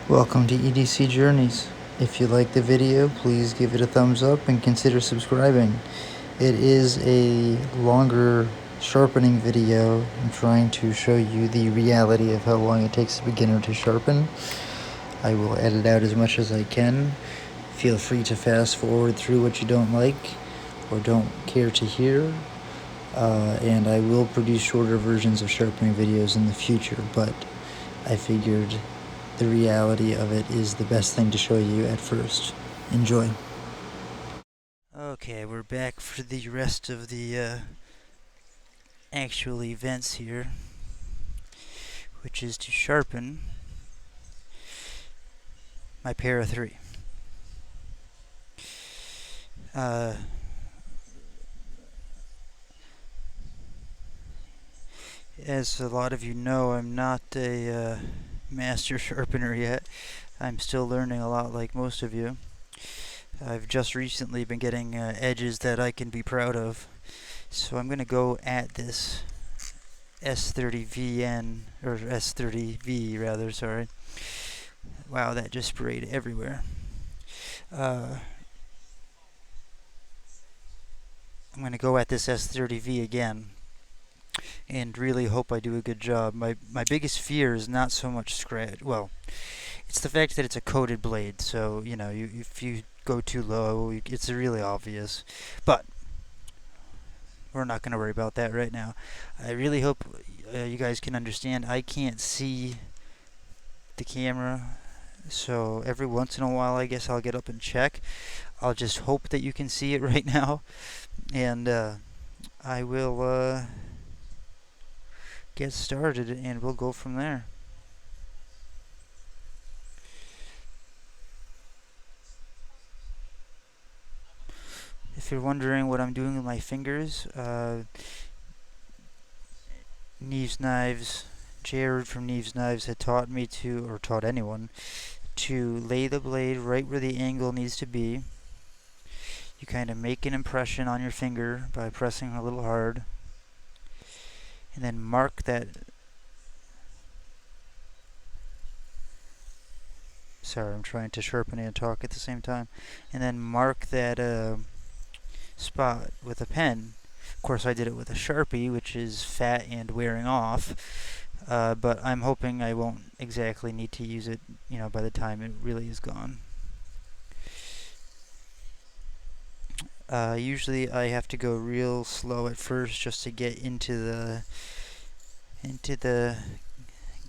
Welcome to EDC Journeys. If you like the video, please give it a thumbs up and consider subscribing. It is a longer sharpening video. I'm trying to show you the reality of how long it takes a beginner to sharpen. I will edit out as much as I can. Feel free to fast forward through what you don't like or don't care to hear. And I will produce shorter versions of sharpening videos in the future, but I figured the reality of it is the best thing to show you at first. Enjoy. Okay, we're back for the rest of the actual events here, which is to sharpen my Para 3. As a lot of you know, I'm not a master sharpener yet. I'm still learning a lot like most of you. I've just recently been getting edges that I can be proud of. So I'm going to go at this S30VN, or S30V rather, sorry. Wow, that just sprayed everywhere. I'm going to go at this S30V again and really hope I do a good job. My biggest fear is not so much scratch. Well, it's the fact that it's a coated blade, so, you know, if you go too low, it's really obvious. But we're not going to worry about that right now. I really hope you guys can understand. I can't see the camera, so every once in a while I guess I'll get up and check. I'll just hope that you can see it right now, and I will get started and we'll go from there. If you're wondering what I'm doing with my fingers, Neves Knives, Jared from Neves Knives had taught me to, or taught anyone, to lay the blade right where the angle needs to be. You kind of make an impression on your finger by pressing a little hard, and then mark that. Sorry, I'm trying to sharpen and talk at the same time. And then mark that spot with a pen. Of course, I did it with a Sharpie, which is fat and wearing off. But I'm hoping I won't exactly need to use it, you know, by the time it really is gone. Usually I have to go real slow at first just to get into the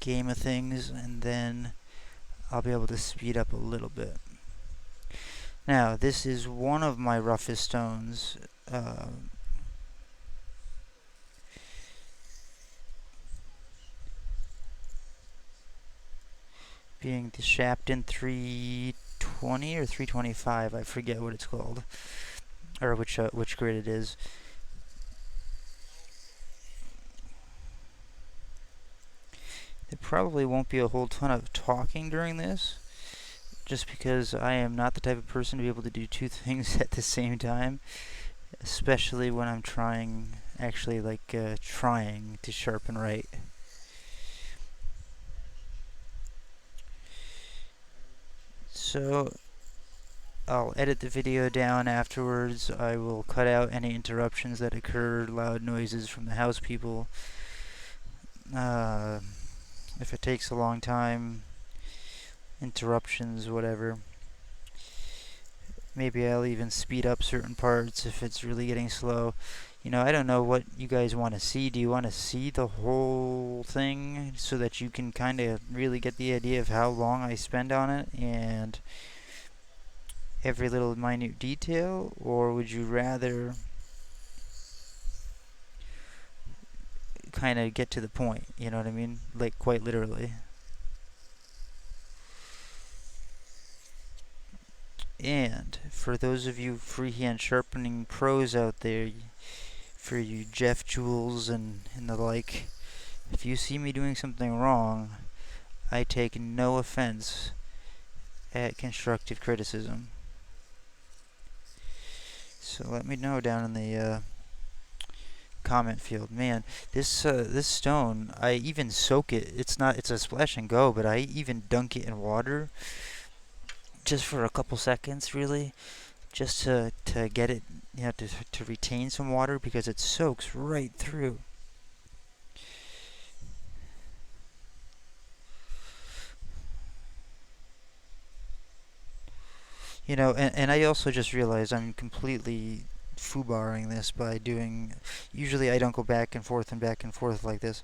game of things, and then I'll be able to speed up a little bit. Now, this is one of my roughest stones. Being the Shapton 320 or 325, I forget what it's called, or which grid it is. There probably won't be a whole ton of talking during this, just because I am not the type of person to be able to do two things at the same time, especially when I'm trying to sharpen right. So I'll edit the video down afterwards. I will cut out any interruptions that occurred, loud noises from the house people. If it takes a long time, interruptions, whatever. Maybe I'll even speed up certain parts if it's really getting slow. You know, I don't know what you guys want to see. Do you want to see the whole thing so that you can kind of really get the idea of how long I spend on it and every little minute detail? Or would you rather kind of get to the point, you know what I mean? Like, quite literally. And for those of you freehand sharpening pros out there, for you Jeff Jewels and the like, if you see me doing something wrong, I take no offense at constructive criticism. So let me know down in the comment field. Man, this stone, I even soak it. It's a splash and go, but I even dunk it in water just for a couple seconds, really, just to get it, to retain some water because it soaks right through. And I also just realized I'm completely foobarring this by doing. Usually, I don't go back and forth like this.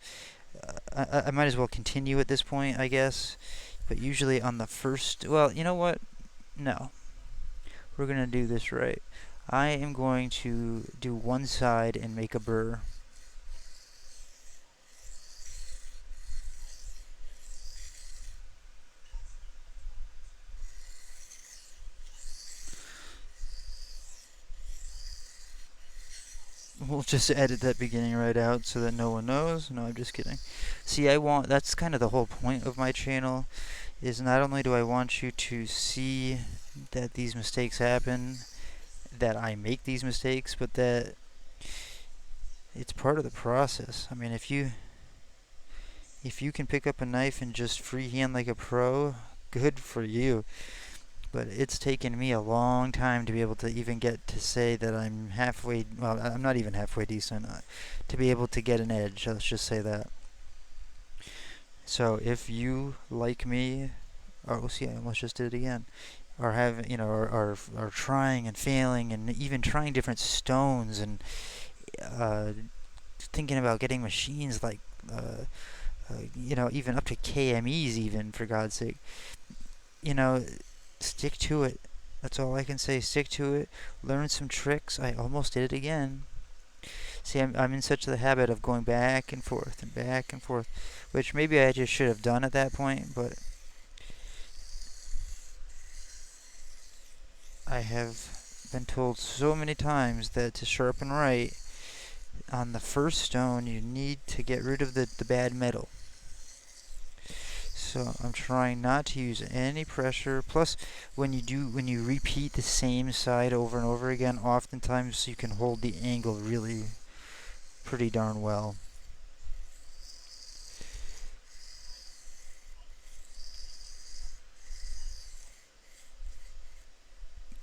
I might as well continue at this point, I guess. But usually on the first, well, you know what? No, we're gonna do this right. I am going to do one side and make a burr. We'll just edit that beginning right out so that no one knows. No, I'm just kidding. See, that's kind of the whole point of my channel, is not only do I want you to see that these mistakes happen, that I make these mistakes, but that it's part of the process. I mean, if you can pick up a knife and just freehand like a pro, good for you. But it's taken me a long time to be able to even get to say that I'm halfway, well, I'm not even halfway decent, to be able to get an edge. Let's just say that. So if you, like me, oh, see, I almost just did it again, are having, are trying and failing and even trying different stones and uh, thinking about getting machines like, even up to KMEs, even, for God's sake, you know, stick to it. That's all I can say. Stick to it. Learn some tricks. I almost did it again. See, I'm in such the habit of going back and forth, which maybe I just should have done at that point, but I have been told so many times that to sharpen right, on the first stone, you need to get rid of the bad metal. So I'm trying not to use any pressure. Plus, when you repeat the same side over and over again, oftentimes you can hold the angle really pretty darn well.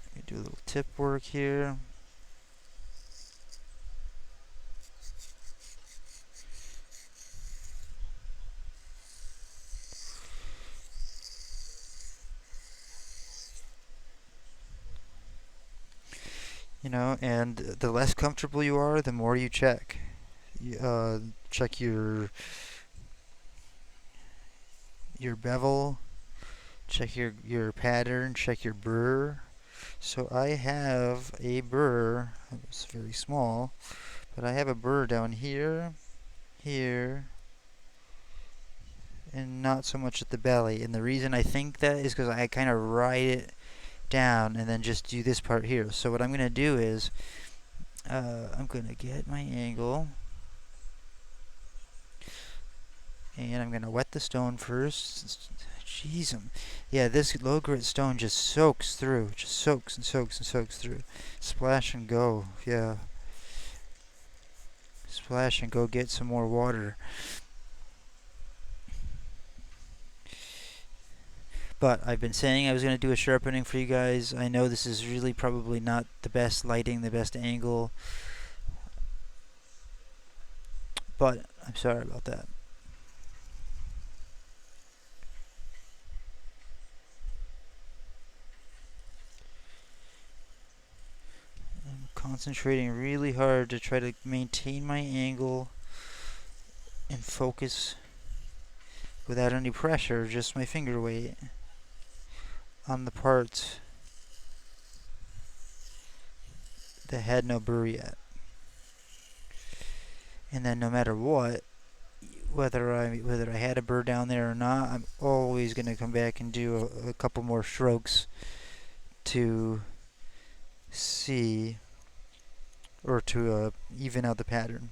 Let me do a little tip work here. And the less comfortable you are, the more you check. Check your bevel, check your pattern, check your burr. So I have a burr. It's very small, but I have a burr down here, here, and not so much at the belly. And the reason I think that is because I kind of ride it down and then just do this part here. So what I'm going to do is I'm going to get my angle and I'm going to wet the stone first. Jeez, yeah, this low grit stone just soaks through, just soaks and soaks and soaks through. Splash and go, yeah. Splash and go get some more water. But I've been saying I was going to do a sharpening for you guys. I know this is really probably not the best lighting, the best angle, but I'm sorry about that. I'm concentrating really hard to try to maintain my angle and focus without any pressure, just my finger weight on the parts that had no burr yet. And then no matter what, whether I had a burr down there or not, I'm always going to come back and do a couple more strokes to see or to even out the pattern.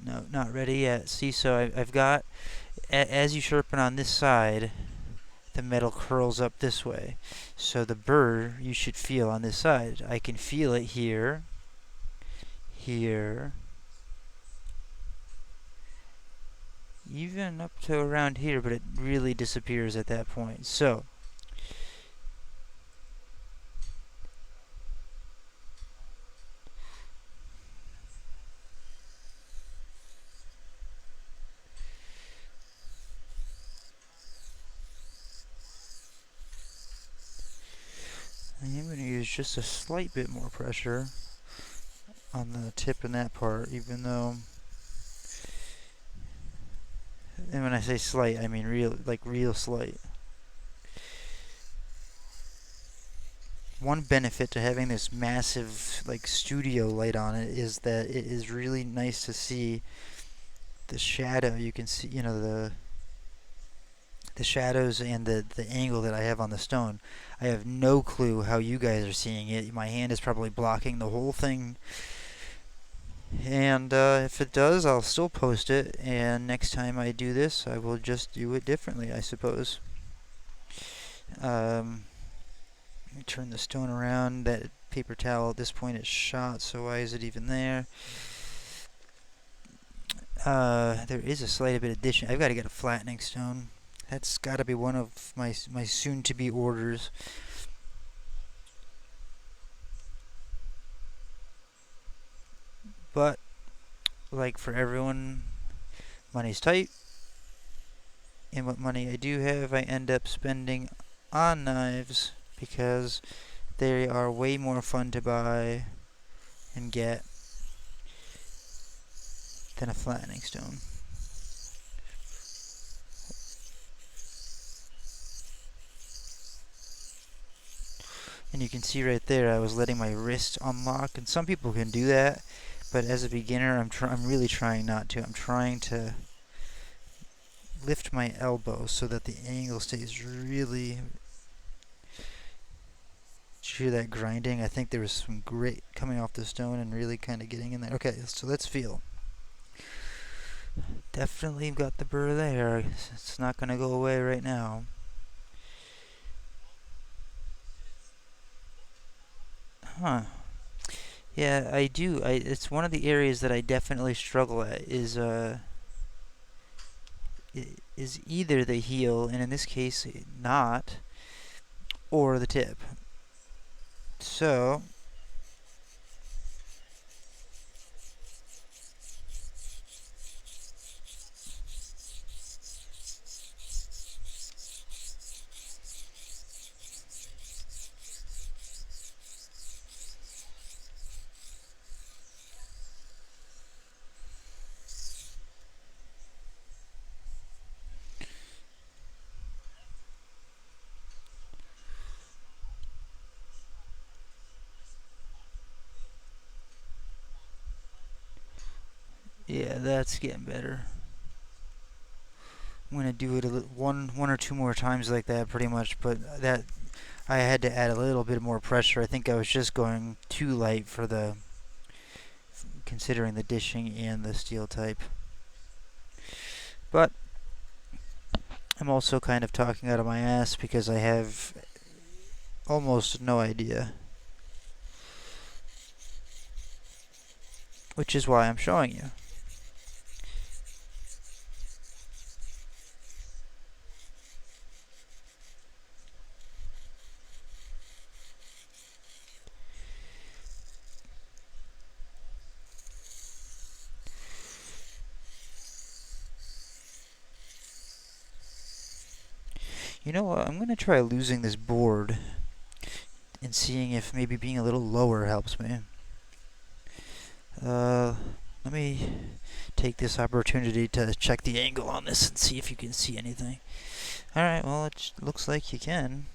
No, not ready yet. See, so I've got, as you sharpen on this side, the metal curls up this way. So the burr you should feel on this side. I can feel it here, here, even up to around here, but it really disappears at that point. So I am going to use just a slight bit more pressure on the tip in that part, even though, and when I say slight, I mean real, like real slight. One benefit to having this massive like studio light on it is that it is really nice to see the shadow. You can see, the shadows and the angle that I have on the stone. I have no clue how you guys are seeing it. My hand is probably blocking the whole thing. And if it does, I'll still post it. And next time I do this, I will just do it differently, I suppose. Let me turn the stone around. That paper towel at this point is shot, so why is it even there? There is a slight bit of addition. I've got to get a flattening stone. That's got to be one of my soon-to-be orders. But, like for everyone, money's tight. And what money I do have, I end up spending on knives because they are way more fun to buy and get than a flattening stone. And you can see right there, I was letting my wrist unlock, and some people can do that, but as a beginner, I'm really trying not to. I'm trying to lift my elbow so that the angle stays really. Did you hear that grinding? I think there was some grit coming off the stone and really kind of getting in there. Okay, so let's feel. Definitely got the burr there. It's not going to go away right now. Huh. Yeah, I do. It's one of the areas that I definitely struggle at is either the heel, and in this case not, or the tip. So yeah, that's getting better. I'm gonna do it one or two more times like that, pretty much. But that I had to add a little bit more pressure. I think I was just going too light for the considering the dishing and the steel type. But I'm also kind of talking out of my ass because I have almost no idea, which is why I'm showing you. You know what? I'm gonna try losing this board and seeing if maybe being a little lower helps me. Let me take this opportunity to check the angle on this and see if you can see anything. Alright, well, it looks like you can.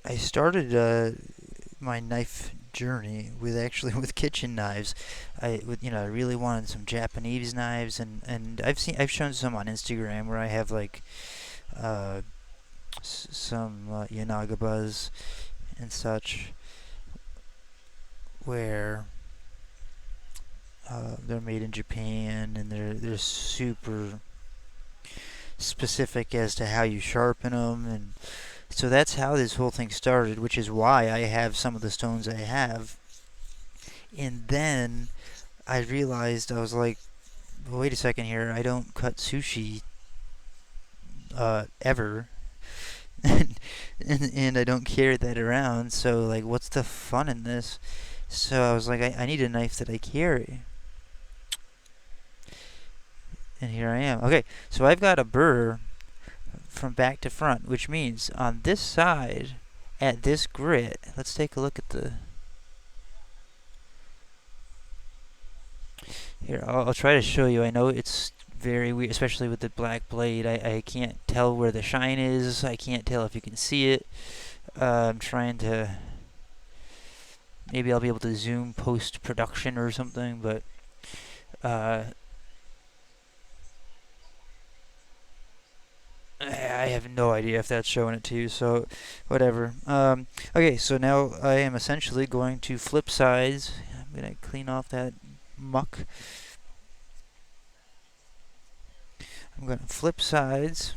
I started my knife journey with actually with kitchen knives. I really wanted some Japanese knives, and I've shown some on Instagram where I have like uh, some Yanagabas and such where they're made in Japan and they're super specific as to how you sharpen them, and so that's how this whole thing started, which is why I have some of the stones I have. And then I realized, I was like, well, wait a second here, I don't cut sushi ever. and I don't carry that around, so like what's the fun in this? So I was like, I need a knife that I carry. And here I am. Okay, so I've got a burr from back to front, which means on this side, at this grit, let's take a look at the... Here, I'll try to show you. I know it's very weird, especially with the black blade. I can't tell where the shine is. I can't tell if you can see it. I'm trying to... Maybe I'll be able to zoom post-production or something, but... I have no idea if that's showing it to you, so whatever. Okay, so now I am essentially going to flip sides. I'm going to clean off that muck. I'm going to flip sides.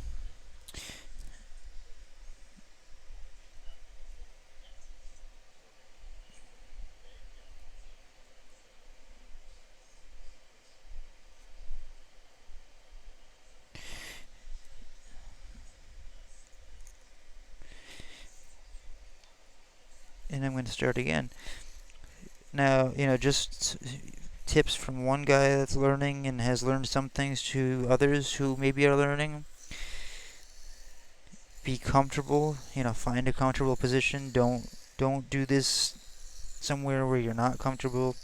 And I'm going to start again. Now, just tips from one guy that's learning and has learned some things to others who maybe are learning. Be comfortable, find a comfortable position. Don't do this somewhere where you're not comfortable.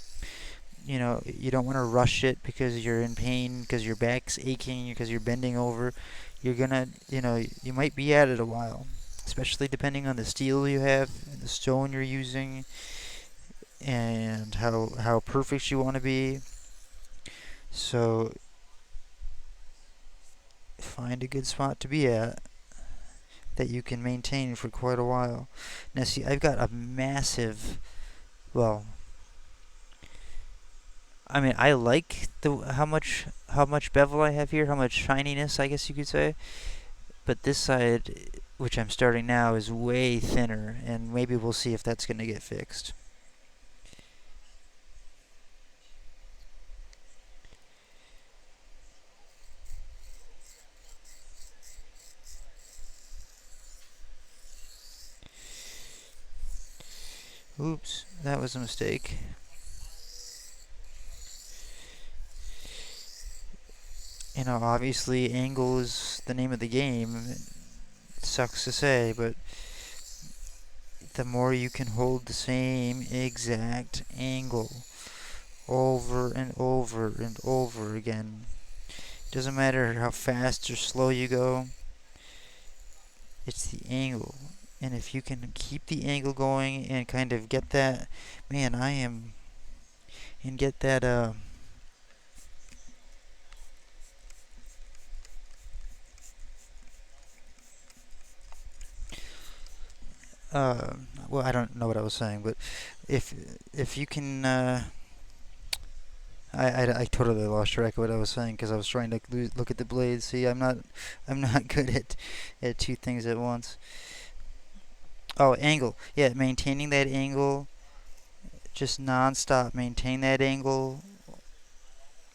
You don't want to rush it because you're in pain, because your back's aching, because you're bending over. You're gonna, you might be at it a while, especially depending on the steel you have, and the stone you're using, and how perfect you want to be. So find a good spot to be at that you can maintain for quite a while. Now see, I've got a massive, well, I mean, I like the how much bevel I have here, how much shininess, I guess you could say. But this side, which I'm starting now, is way thinner, and maybe we'll see if that's going to get fixed. Oops, that was a mistake. Obviously, angle is the name of the game. It sucks to say, but the more you can hold the same exact angle over and over and over again, doesn't matter how fast or slow you go, it's the angle. And if you can keep the angle going and kind of get that, man, and get that, well, I don't know what I was saying, but if you can, I totally lost track of what I was saying because I was trying to look at the blades. See, I'm not good at two things at once. Oh, angle. Yeah, maintaining that angle, just non-stop. Maintain that angle.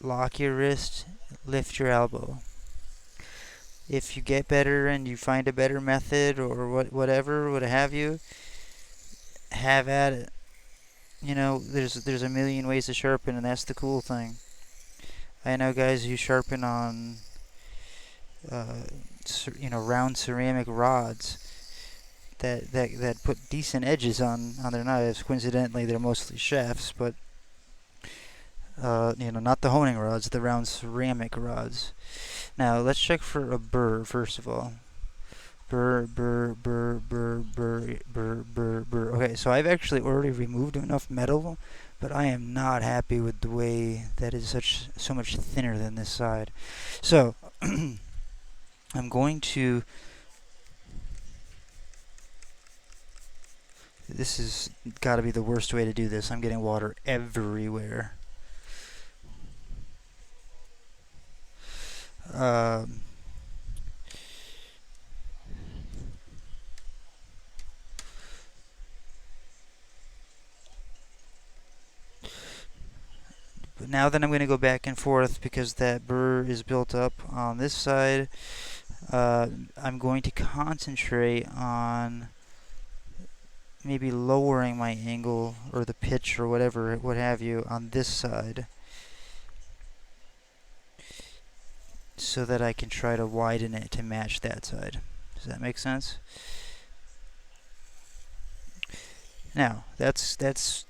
Lock your wrist. Lift your elbow. If you get better and you find a better method or whatever, what have you, have at it. There's a million ways to sharpen, and that's the cool thing. I know guys who sharpen on, round ceramic rods that put decent edges on their knives. Coincidentally, they're mostly chefs, but not the honing rods, the round ceramic rods. Now let's check for a burr first of all. Burr, burr, burr, burr, burr, burr, burr, burr. Okay, so I've actually already removed enough metal, but I am not happy with the way that is so much thinner than this side. So I'm going to. This has got to be the worst way to do this. I'm getting water everywhere. Um, but now that I'm going to go back and forth because that burr is built up on this side, I'm going to concentrate on maybe lowering my angle or the pitch or whatever, what have you, on this side so that I can try to widen it to match that side. Does that make sense? Now, that's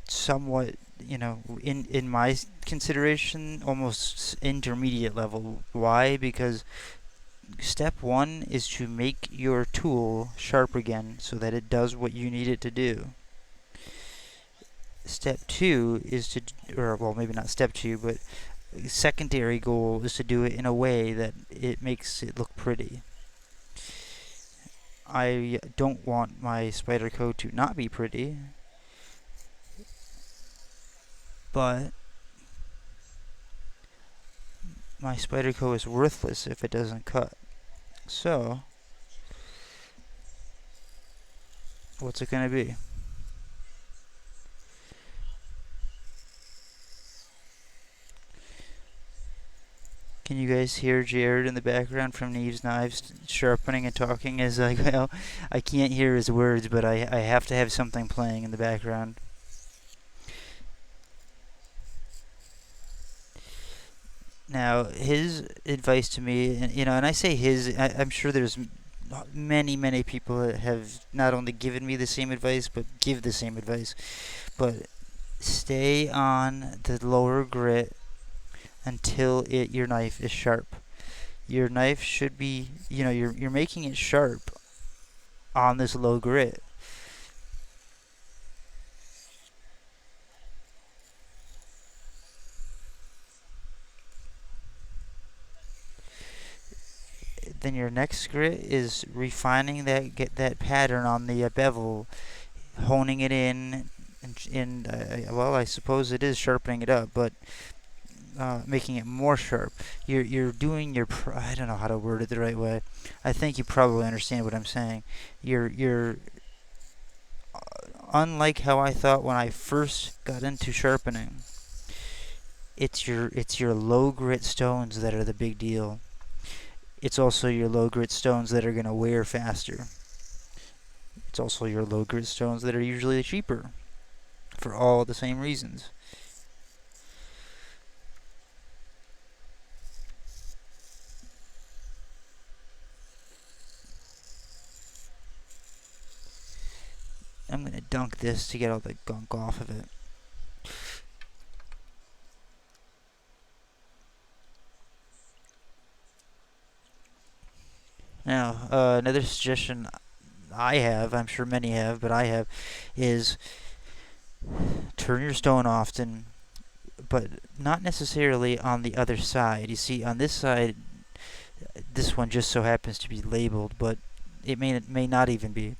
somewhat, in my consideration, almost intermediate level. Why? Because step one is to make your tool sharp again so that it does what you need it to do. Step two is to, or well, maybe not step two, but secondary goal is to do it in a way that it makes it look pretty. I don't want my Spyderco to not be pretty, but my Spyderco is worthless if it doesn't cut. So, what's it gonna be? Can you guys hear Jared in the background from Neve's Knives sharpening and talking? As like, well, I can't hear his words, but I have to have something playing in the background. Now, his advice to me, and I say his, I'm sure there's many people that have not only given me the same advice, but give the same advice. But stay on the lower grit until your knife is sharp. Your knife should be, you're making it sharp on this low grit. Then your next grit is refining get that pattern on the bevel, honing it in, and well, I suppose it is sharpening it up, but making it more sharp. You're doing I don't know how to word it the right way. I think you probably understand what I'm saying. You're unlike how I thought when I first got into sharpening. It's your low grit stones that are the big deal. It's also your low grit stones that are going to wear faster. It's also your low grit stones that are usually cheaper for all the same reasons. I'm going to dunk this to get all the gunk off of it. Now, another suggestion I have, I'm sure many have, but I have, is turn your stone often, but not necessarily on the other side. You see, on this side, this one just so happens to be labeled, but it may not even be.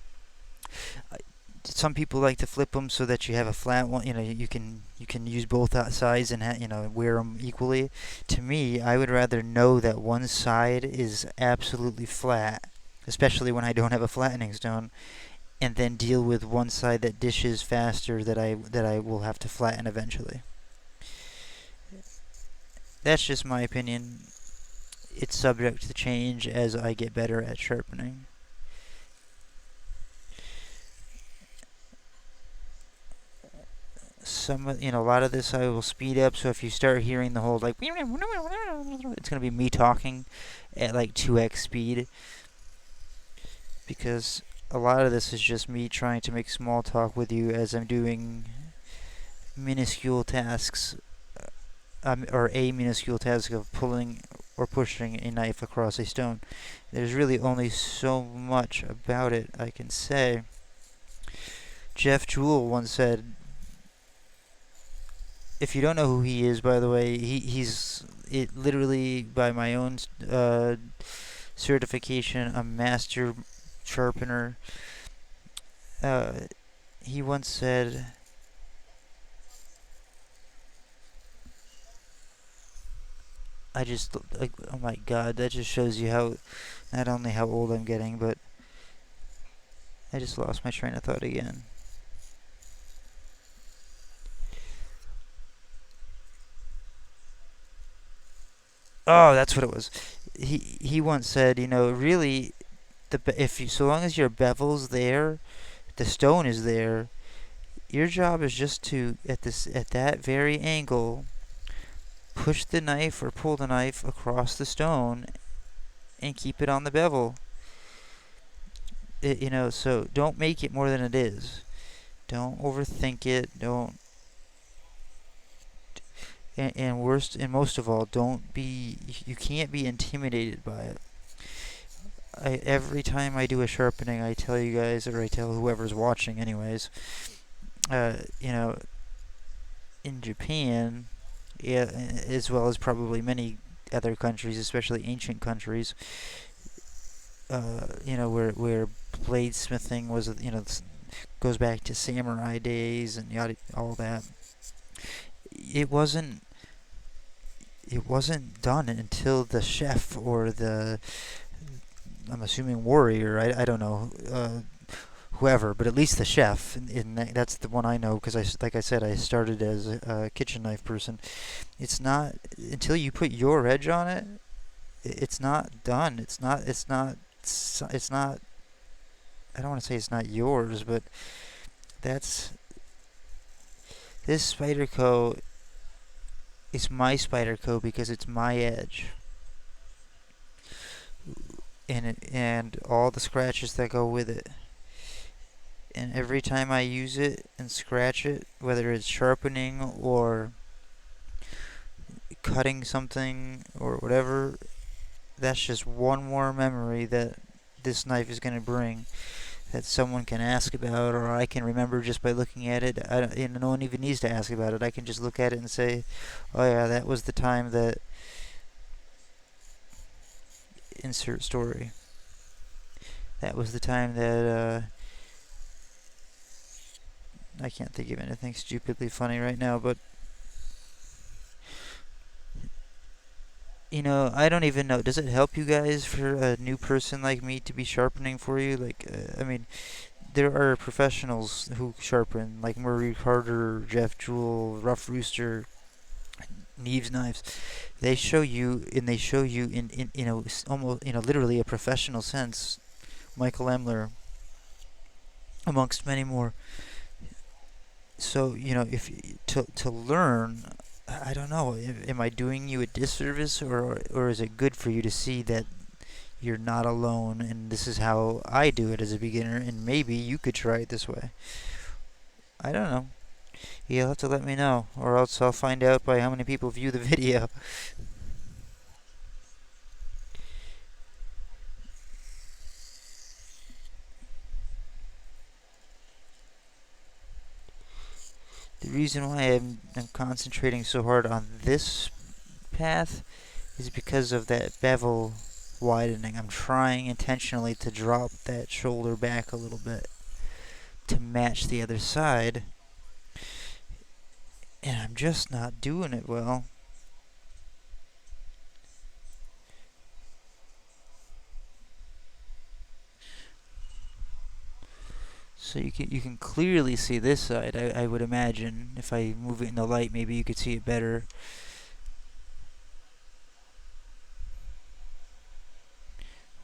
Some people like to flip them so that you have a flat one. You can use both sides and wear them equally. To me, I would rather know that one side is absolutely flat, especially when I don't have a flattening stone, and then deal with one side that dishes faster that I will have to flatten eventually. That's just my opinion. It's subject to change as I get better at sharpening. A lot of this I will speed up, so if you start hearing the whole like, it's gonna be me talking at like 2x speed, because a lot of this is just me trying to make small talk with you as I'm doing minuscule tasks, or a minuscule task of pulling or pushing a knife across a stone. There's really only so much about it I can say. Jeff Jewell once said, if you don't know who he is, by the way, he's it literally by my own certification, a master sharpener. Uh, he once said, I just like, oh my god, that just shows you how not only how old I'm getting, but I just lost my train of thought again. Oh, that's what it was. He once said, really, if you, so long as your bevel's there, the stone is there. Your job is just to at that very angle push the knife or pull the knife across the stone and keep it on the bevel. So don't make it more than it is. Don't overthink it. Don't and worst and most of all, don't be. You can't be intimidated by it. Every time I do a sharpening, I tell you guys, or I tell whoever's watching, anyways. Uh, you know, in Japan, yeah, as well as probably many other countries, especially ancient countries, where bladesmithing was, goes back to samurai days and yada, all that. It wasn't. It wasn't done until the chef or the, I'm assuming, warrior. I don't know. Whoever, but at least the chef. That's the one I know because like I said, I started as a kitchen knife person. It's not until you put your edge on it. It's not done. It's not. It's not. It's not. I don't want to say it's not yours, but that's this Spyderco is my Spyderco because it's my edge, and all the scratches that go with it. And every time I use it and scratch it, whether it's sharpening or cutting something or whatever, that's just one more memory that this knife is going to bring that someone can ask about or I can remember just by looking at it. No one even needs to ask about it. I can just look at it and say, oh yeah, that was the time that insert story. That was the time that I can't think of anything stupidly funny right now, but I don't even know. Does it help you guys for a new person like me to be sharpening for you? Like, I mean, there are professionals who sharpen, like Murray Carter, Jeff Jewell, Rough Rooster, Neves Knives. They show you in almost literally a professional sense. Michael Emler, amongst many more. So if to learn, I don't know. Am I doing you a disservice, or is it good for you to see that you're not alone and this is how I do it as a beginner, and maybe you could try it this way? I don't know. You'll have to let me know, or else I'll find out by how many people view the video. The reason why I'm concentrating so hard on this path is because of that bevel widening. I'm trying intentionally to drop that shoulder back a little bit to match the other side, and I'm just not doing it well. So you can clearly see this side. I would imagine if I move it in the light, maybe you could see it better.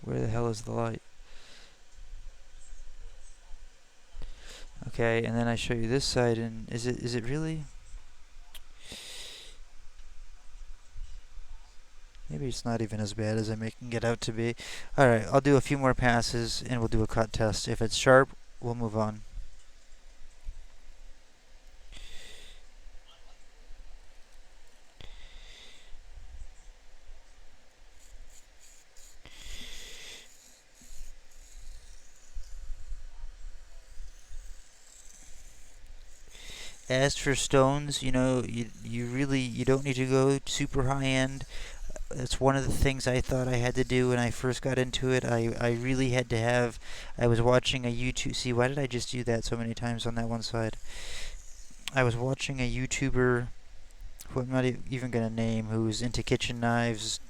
Where the hell is the light? Okay, and then I show you this side, and is it really? Maybe it's not even as bad as I'm making it out to be. Alright, I'll do a few more passes and we'll do a cut test. If it's sharp, we'll move on. as for stones, you don't need to go super high end. That's one of the things I thought I had to do when I first got into it. I really had to have. I was watching a YouTube. See, why did I just do that so many times on that one side? I was watching a YouTuber who I'm not even gonna name, who's into kitchen knives,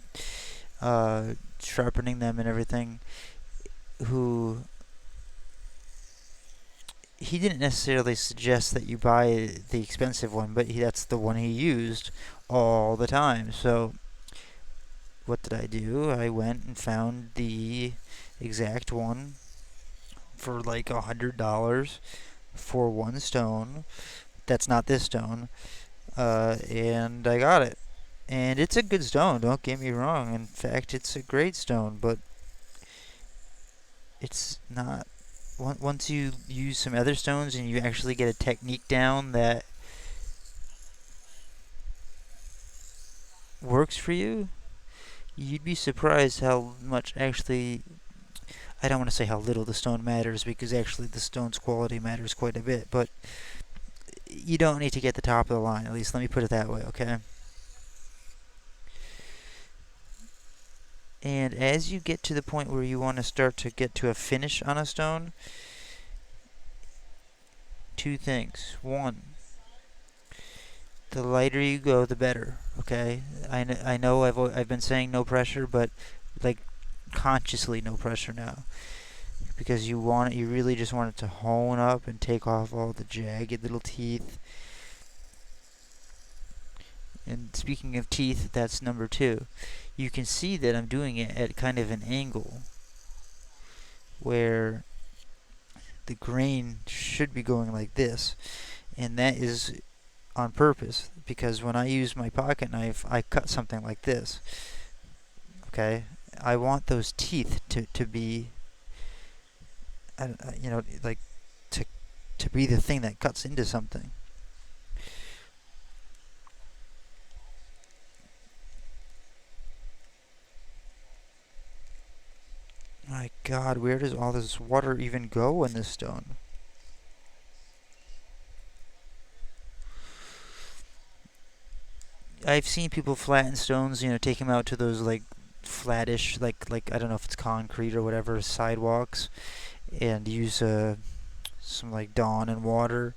sharpening them and everything. Who he didn't necessarily suggest that you buy the expensive one, but that's the one he used all the time. So what did I do? I went and found the exact one for like $100 for one stone. That's not this stone, and I got it. And it's a good stone. Don't get me wrong. In fact, it's a great stone, but it's not. Once you use some other stones and you actually get a technique down that works for you, you'd be surprised how much actually. I don't want to say how little the stone matters because actually the stone's quality matters quite a bit, but you don't need to get the top of the line. At least let me put it that way, okay? And as you get to the point where you want to start to get to a finish on a stone, two things. One, the lighter you go, the better. Okay, I know I've been saying no pressure, but like consciously no pressure now because you really just want it to hone up and take off all the jagged little teeth. And speaking of teeth, that's number two. You can see that I'm doing it at kind of an angle where the grain should be going like this, and that is on purpose because when I use my pocket knife, I cut something like this. Okay, I want those teeth to be, like to to be the thing that cuts into something. My God, where does all this water even go in this stone? I've seen people flatten stones, take them out to those like flattish, like I don't know if it's concrete or whatever, sidewalks, and use some like Dawn and water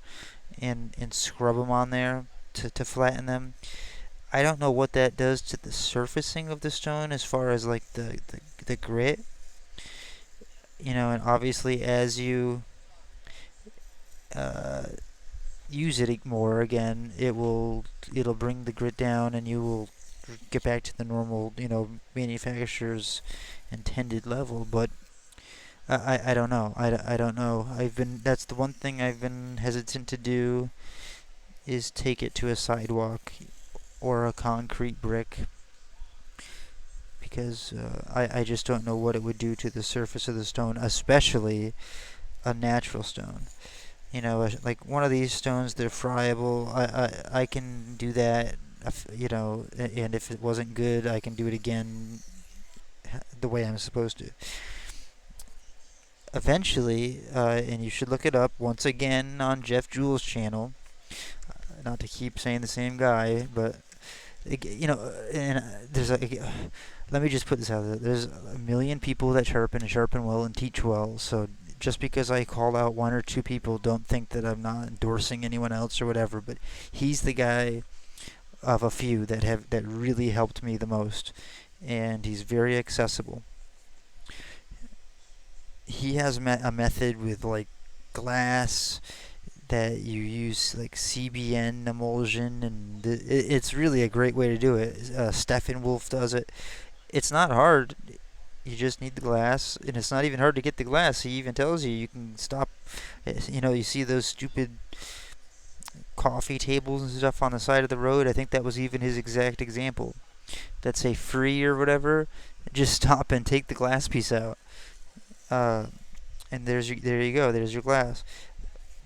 and scrub them on there to flatten them. I don't know what that does to the surfacing of the stone as far as like the grit, and obviously as you uh, use it more again, it'll bring the grit down, and you will get back to the normal, manufacturer's intended level. But I don't know. I don't know. That's the one thing I've been hesitant to do is take it to a sidewalk or a concrete brick because I just don't know what it would do to the surface of the stone, especially a natural stone. Like one of these stones, they're friable. I can do that. And if it wasn't good, I can do it again the way I'm supposed to. Eventually, and you should look it up once again on Jeff Jewell's channel. Not to keep saying the same guy, but and there's let me just put this out there. There's a million people that sharpen and sharpen well and teach well. So just because I call out one or two people, don't think that I'm not endorsing anyone else or whatever. But he's the guy of a few that really helped me the most, and he's very accessible. He has a method with like glass that you use like CBN emulsion, and it's really a great way to do it. Stephen Wolf does it. It's not hard. You just need the glass, and it's not even hard to get the glass. He even tells you can stop. You see those stupid coffee tables and stuff on the side of the road. I think that was even his exact example. That say free or whatever. Just stop and take the glass piece out. Uh, and there you go. There's your glass.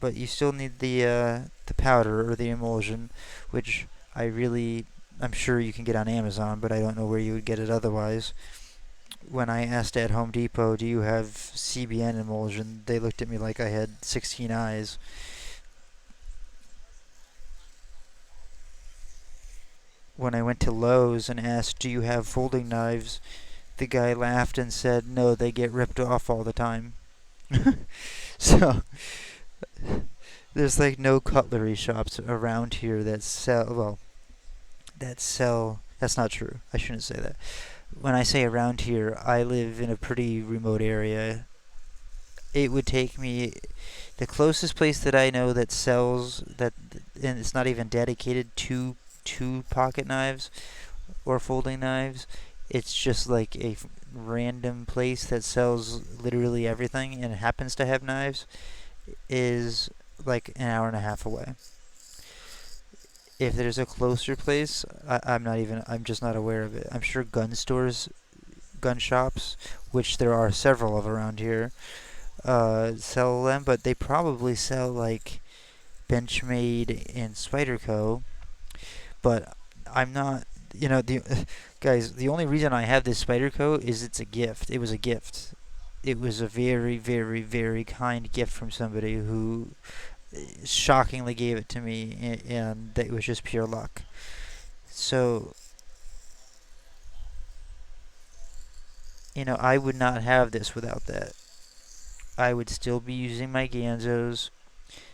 But you still need the powder or the emulsion, which I'm sure you can get on Amazon, but I don't know where you would get it otherwise. When I asked at Home Depot, "Do you have CBN emulsion?" they looked at me like I had 16 eyes. when I went to Lowe's and asked, "Do you have folding knives?" the guy laughed and said, "No, they get ripped off all the time." So there's like no cutlery shops around here that sell. Well, that sell. That's not true. I shouldn't say that. When I say around here, I live in a pretty remote area. It would take me the closest place that I know that sells that, and it's not even dedicated to pocket knives or folding knives. It's just like a random place that sells literally everything and it happens to have knives. Is like an hour and a half away. If there's a closer place, I'm not even. I'm just not aware of it. I'm sure gun stores, gun shops, which there are several of around here, sell them, but they probably sell like Benchmade and Spyderco. But I'm not. The guys. The only reason I have this Spyderco is it's a gift. It was a gift. It was a very, very, very kind gift from somebody who shockingly gave it to me, and it was just pure luck. So, I would not have this without that. I would still be using my Ganzos.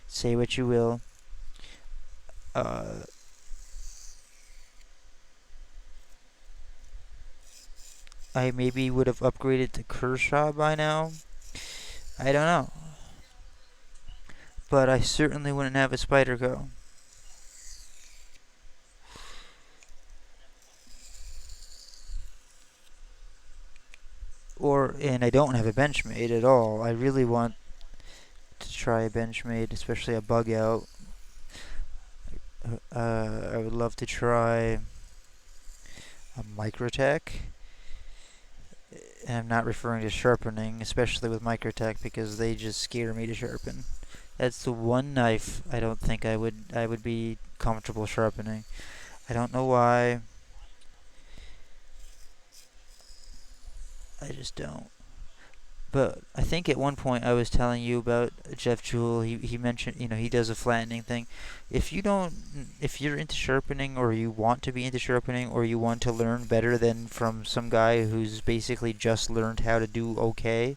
Say what you will. Uh, I maybe would have upgraded to Kershaw by now. I don't know. But I certainly wouldn't have a Spyderco. And I don't have a Benchmade at all. I really want to try a Benchmade, especially a bug out. I would love to try a Microtech. And I'm not referring to sharpening, especially with Microtech, because they just scare me to sharpen. That's the one knife I don't think I would be comfortable sharpening. I don't know why. I just don't. But I think at one point I was telling you about Jeff Jewell. He mentioned, he does a flattening thing. If you're into sharpening, or you want to be into sharpening, or you want to learn better than from some guy who's basically just learned how to do okay,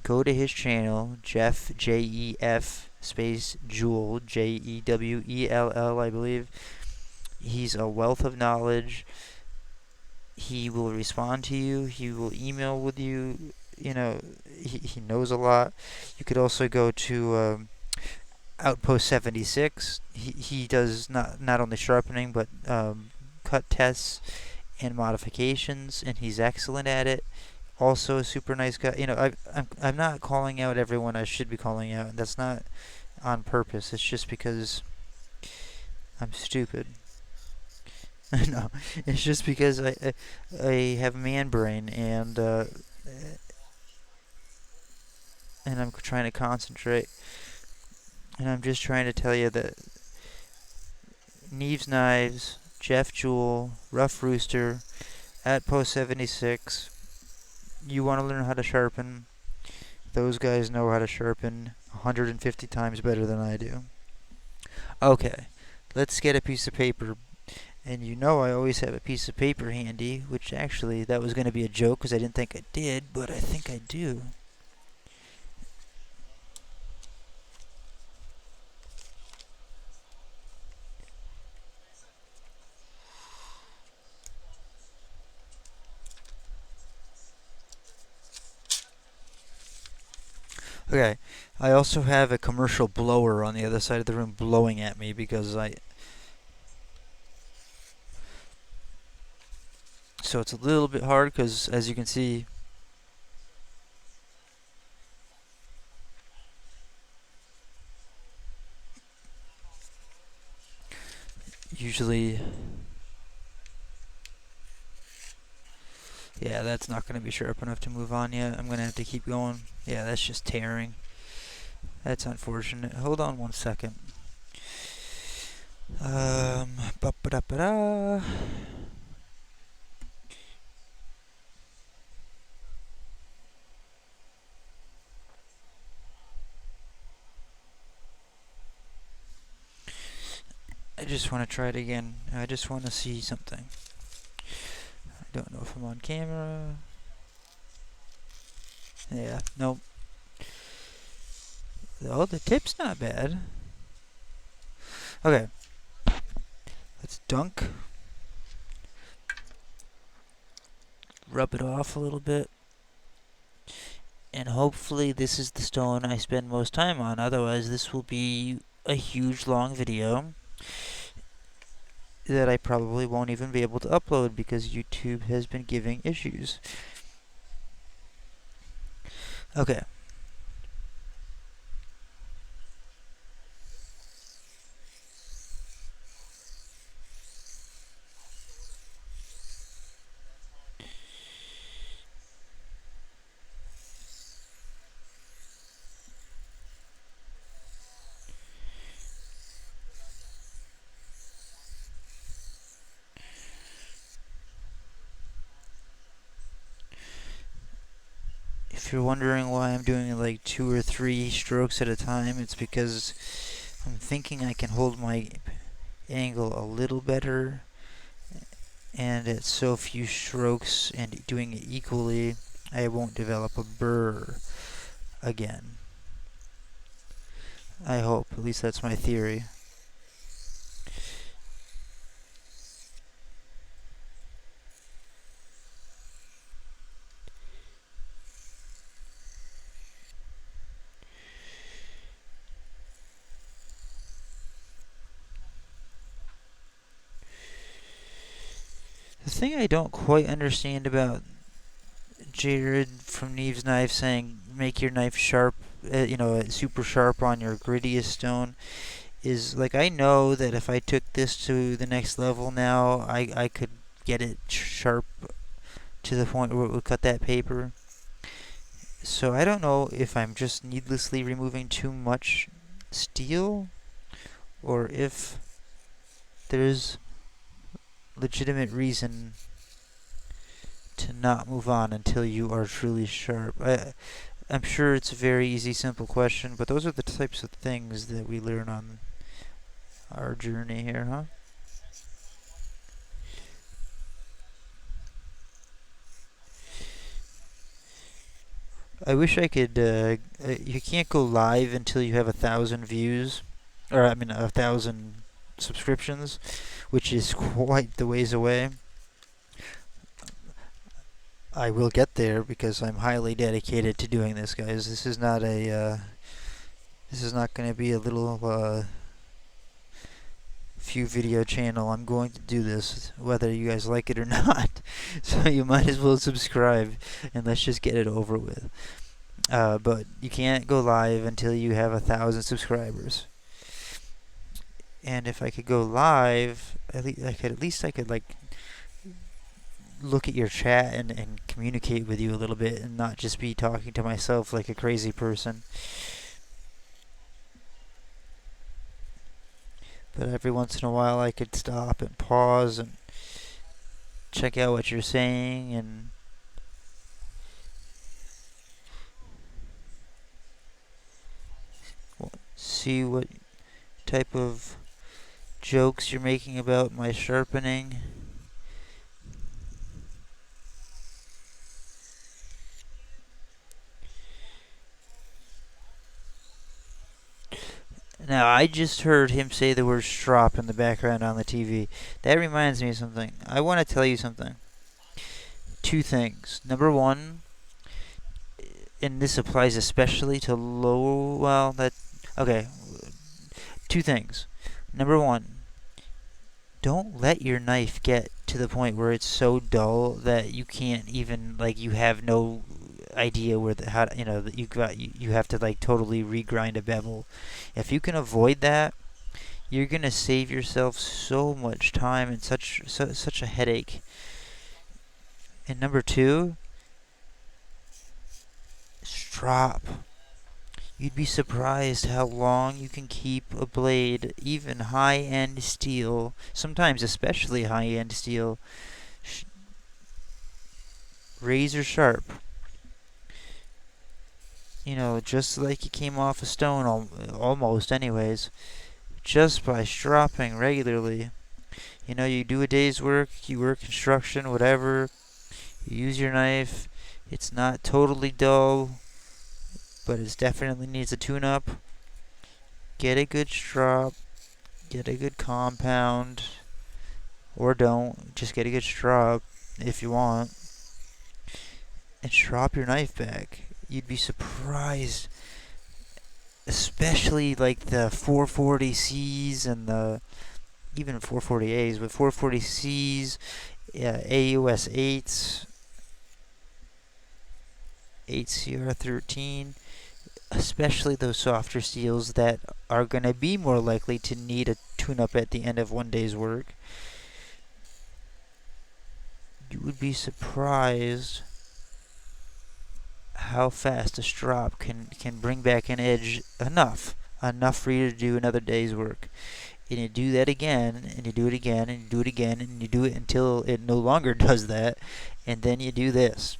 go to his channel, Jeff, Jef space Jewell, Jewell, I believe. He's a wealth of knowledge. He will respond to you. He will email with you. He knows a lot. You could also go to Outpost 76. He does not only sharpening, but cut tests and modifications, and he's excellent at it. Also a super nice guy. I'm not calling out everyone I should be calling out, and that's not on purpose. It's just because I'm stupid. No, it's just because I have man brain, and I'm trying to concentrate, and I'm just trying to tell you that Neves Knives, Jeff Jewell, Rough Rooster, at Post 76. You want to learn how to sharpen? Those guys know how to sharpen 150 times better than I do. Okay, let's get a piece of paper. And I always have a piece of paper handy, which actually that was going to be a joke because I didn't think I did, but I think I do. Okay, I also have a commercial blower on the other side of the room blowing at me because so it's a little bit hard because, as you can see, usually, yeah, that's not going to be sharp enough to move on yet. I'm going to have to keep going. Yeah, that's just tearing. That's unfortunate. Hold on one second. Ba-ba-da-ba-da. I just want to try it again. I just want to see something. I don't know if I'm on camera. Yeah, nope. Oh, the tip's not bad. Okay. Let's dunk. Rub it off a little bit. And hopefully this is the stone I spend most time on. Otherwise, this will be a huge long video that I probably won't even be able to upload because YouTube has been giving issues. Okay. If you're wondering why I'm doing like 2 or 3 strokes at a time, it's because I'm thinking I can hold my angle a little better, and at so few strokes and doing it equally, I won't develop a burr again. I hope. At least that's my theory. The thing I don't quite understand about Jared from Neve's Knife saying make your knife sharp, super sharp on your grittiest stone is like, I know that if I took this to the next level now, I could get it sharp to the point where it would cut that paper. So I don't know if I'm just needlessly removing too much steel or if there's legitimate reason to not move on until you are truly sharp. I'm sure it's a very easy, simple question, but those are the types of things that we learn on our journey here, huh? I wish I could. You can't go live until you have 1,000 views, or I mean 1,000 subscriptions, which is quite the ways away. I will get there because I'm highly dedicated to doing this, guys. This is not a. This is not going to be a little few video channel. I'm going to do this whether you guys like it or not. So you might as well subscribe and let's just get it over with. But you can't go live until you have 1,000 subscribers. And if I could go live, at least I could like look at your chat and communicate with you a little bit and not just be talking to myself like a crazy person. But every once in a while I could stop and pause and check out what you're saying and see what type of jokes you're making about my sharpening. Now, I just heard him say the word strop in the background on the TV. That reminds me of something. I want to tell you something. 2 things. Number 1, and this applies especially to low, well, that, okay. 2 things. Number 1, don't let your knife get to the point where it's so dull that you can't even, like, you have no idea where that you have to like totally regrind a bevel. If you can avoid that, you're gonna save yourself so much time and such a headache. And number 2, strop. You'd be surprised how long you can keep a blade, even high-end steel, sometimes especially high-end steel, razor sharp. Just like you came off a stone, almost anyways. just by stropping regularly. You do a day's work, you work construction, whatever, you use your knife. It's not totally dull, but it definitely needs a tune-up. Get a good strop, get a good compound, or don't. Just get a good strop if you want, and strop your knife back. You'd be surprised, especially like the 440Cs and the even 440As, but 440Cs, AUS 8s, 8CR13, especially those softer steels that are going to be more likely to need a tune-up at the end of one day's work. You would be surprised how fast a strop can bring back an edge enough for you to do another day's work. And you do that again, and you do it again, and you do it again, and you do it until it no longer does that, and then you do this.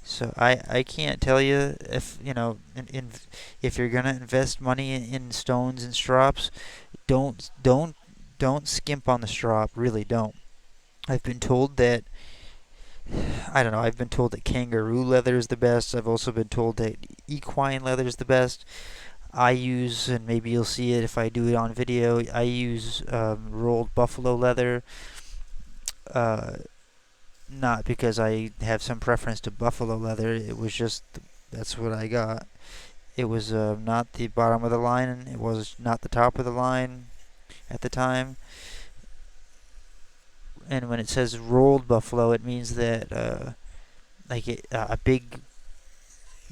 So I can't tell you if if you're gonna invest money in stones and strops, don't skimp on the strop. Really don't. I've been told that I don't know. I've been told that kangaroo leather is the best. I've also been told that equine leather is the best. I use, and maybe you'll see it if I do it on video, I use rolled buffalo leather. Uh, Not because I have some preference to buffalo leather. It was just that's what I got. It was not the bottom of the line. It was not the top of the line at the time. And when it says rolled buffalo, it means that a big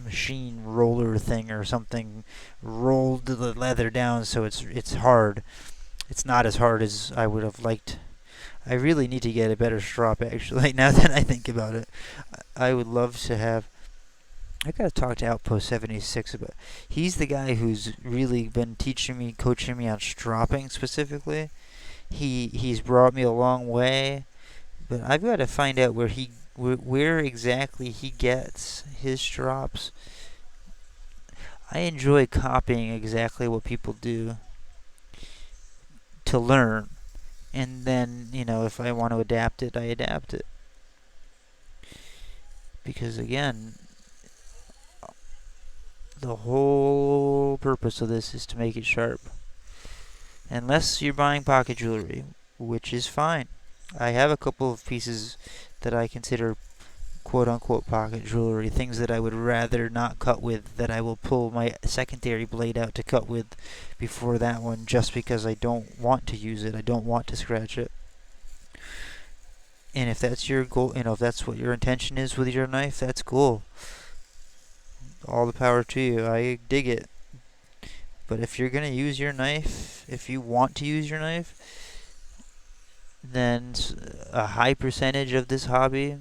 machine roller thing or something rolled the leather down, so it's hard. It's not as hard as I would have liked. I really need to get a better strop, actually, now that I think about it. I would love to have. I gotta talk to Outpost 76 about. He's the guy who's really been teaching me, coaching me on stropping specifically. He's brought me a long way, but I've got to find out where exactly he gets his strops. I enjoy copying exactly what people do to learn. And then, if I want to adapt it, I adapt it. Because again, the whole purpose of this is to make it sharp. Unless you're buying pocket jewelry, which is fine. I have a couple of pieces that I consider quote-unquote pocket jewelry, things that I would rather not cut with, that I will pull my secondary blade out to cut with before that one, just because I don't want to use it. I don't want to scratch it. And if that's your goal, if that's what your intention is with your knife, that's cool. All the power to you. I dig it. But if you're going to use your knife, if you want to use your knife, then a high percentage of this hobby,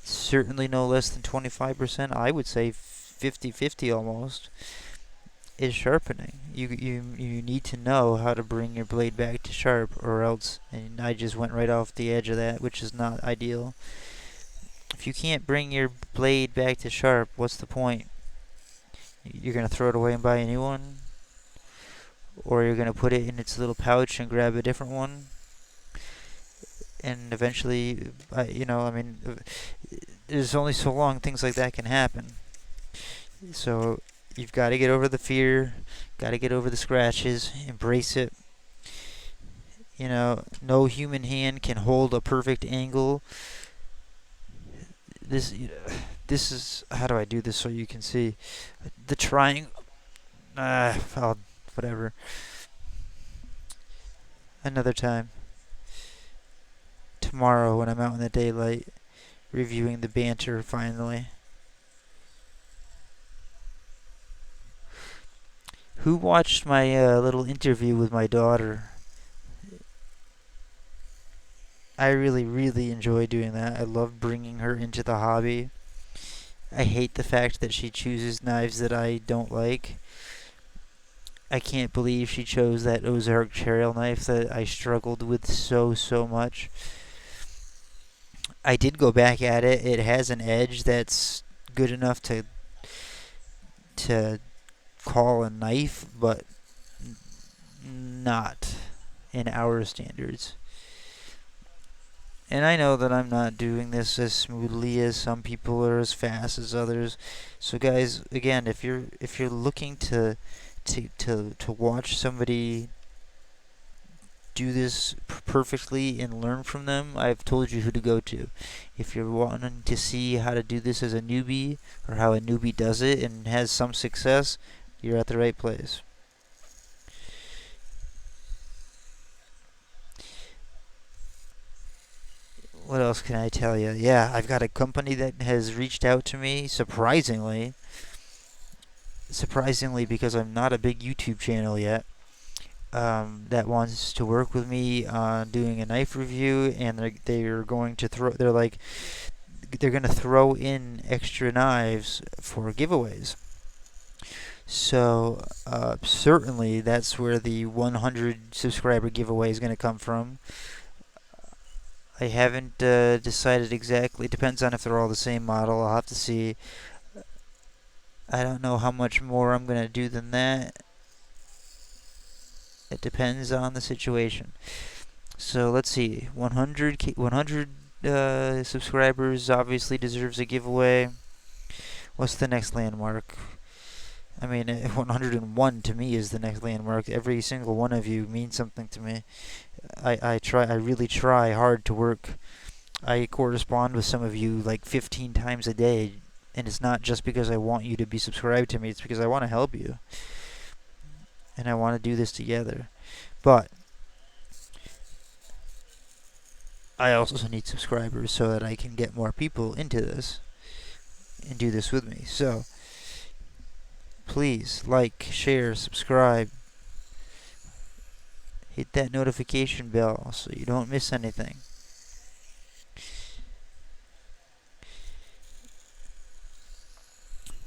certainly no less than 25%, I would say 50-50 almost, is sharpening. You need to know how to bring your blade back to sharp, or else, and I just went right off the edge of that, which is not ideal. If you can't bring your blade back to sharp, what's the point? You're going to throw it away and buy a new one? Or you're going to put it in its little pouch and grab a different one? And eventually, there's only so long things like that can happen. So you've got to get over the fear, got to get over the scratches, embrace it. No human hand can hold a perfect angle. This is, how do I do this so you can see the triangle? Whatever. Another time. Tomorrow when I'm out in the daylight, reviewing the banter finally. Who watched my little interview with my daughter? I really, really enjoy doing that. I love bringing her into the hobby. I hate the fact that she chooses knives that I don't like. I can't believe she chose that Ozark trail knife that I struggled with so much. I did go back at it. It has an edge that's good enough to call a knife, but not in our standards. And I know that I'm not doing this as smoothly as some people or as fast as others. So guys, again, if you're looking to watch somebody do this perfectly and learn from them, I've told you who to go to. If you're wanting to see how to do this as a newbie or how a newbie does it and has some success, you're at the right place. What else can I tell you? Yeah, I've got a company that has reached out to me surprisingly because I'm not a big YouTube channel yet. That wants to work with me on doing a knife review, and they're going to throw. They're going to throw in extra knives for giveaways. So certainly that's where the 100 subscriber giveaway is going to come from. I haven't decided exactly. It depends on if they're all the same model. I'll have to see. I don't know how much more I'm going to do than that. It depends on the situation. So let's see. 100 subscribers obviously deserves a giveaway. What's the next landmark? I mean, 101 to me is the next landmark. Every single one of you means something to me. I really try hard to work. I correspond with some of you like 15 times a day, and it's not just because I want you to be subscribed to me. It's because I want to help you, and I want to do this together. But I also need subscribers so that I can get more people into this and do this with me. So please like, share, subscribe, hit that notification bell so you don't miss anything.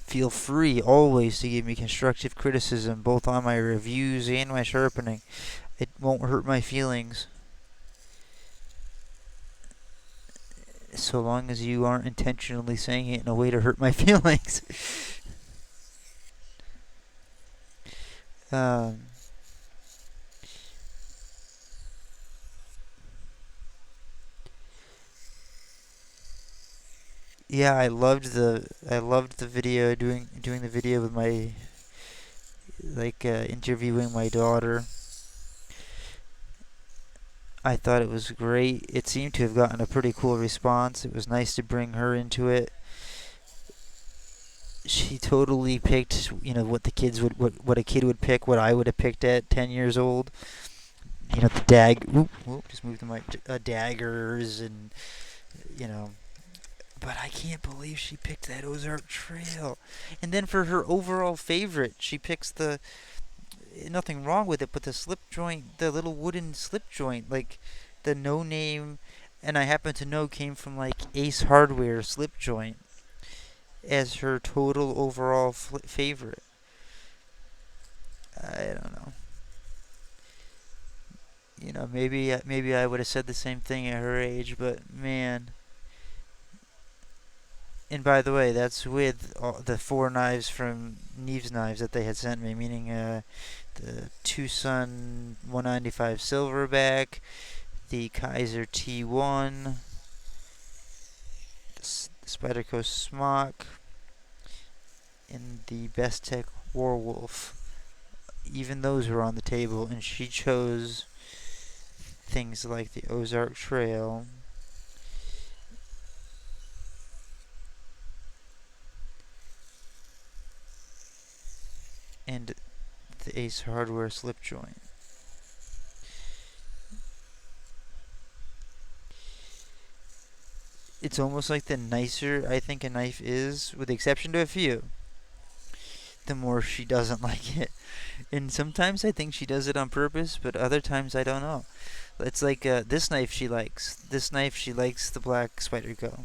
Feel free always to give me constructive criticism both on my reviews and my sharpening. It won't hurt my feelings so long as you aren't intentionally saying it in a way to hurt my feelings. um, yeah, I loved the video doing the video with my interviewing my daughter. I thought it was great. It seemed to have gotten a pretty cool response. It was nice to bring her into it. She totally picked, what the kids would, what a kid would pick, what I would have picked at 10 years old. The just moved the mic. Daggers and you know. But I can't believe she picked that Ozark Trail. And then for her overall favorite, she picks the nothing wrong with it, but the slip joint, the little wooden slip joint, like the no name, and I happen to know came from like Ace Hardware slip joint as her total overall favorite. I don't know. Maybe I would have said the same thing at her age, but man. And by the way, that's with all the four knives from Neves Knives that they had sent me, meaning the Tucson 195 Silverback, the Kaiser T1, the Spyderco Smock, and the Best Tech Warwolf. Even those were on the table, and she chose things like the Ozark Trail, and the Ace Hardware slip joint. It's almost like the nicer I think a knife is, with the exception to a few, the more she doesn't like it. And sometimes I think she does it on purpose, but other times I don't know. It's like this knife she likes. This knife she likes the black Spyderco,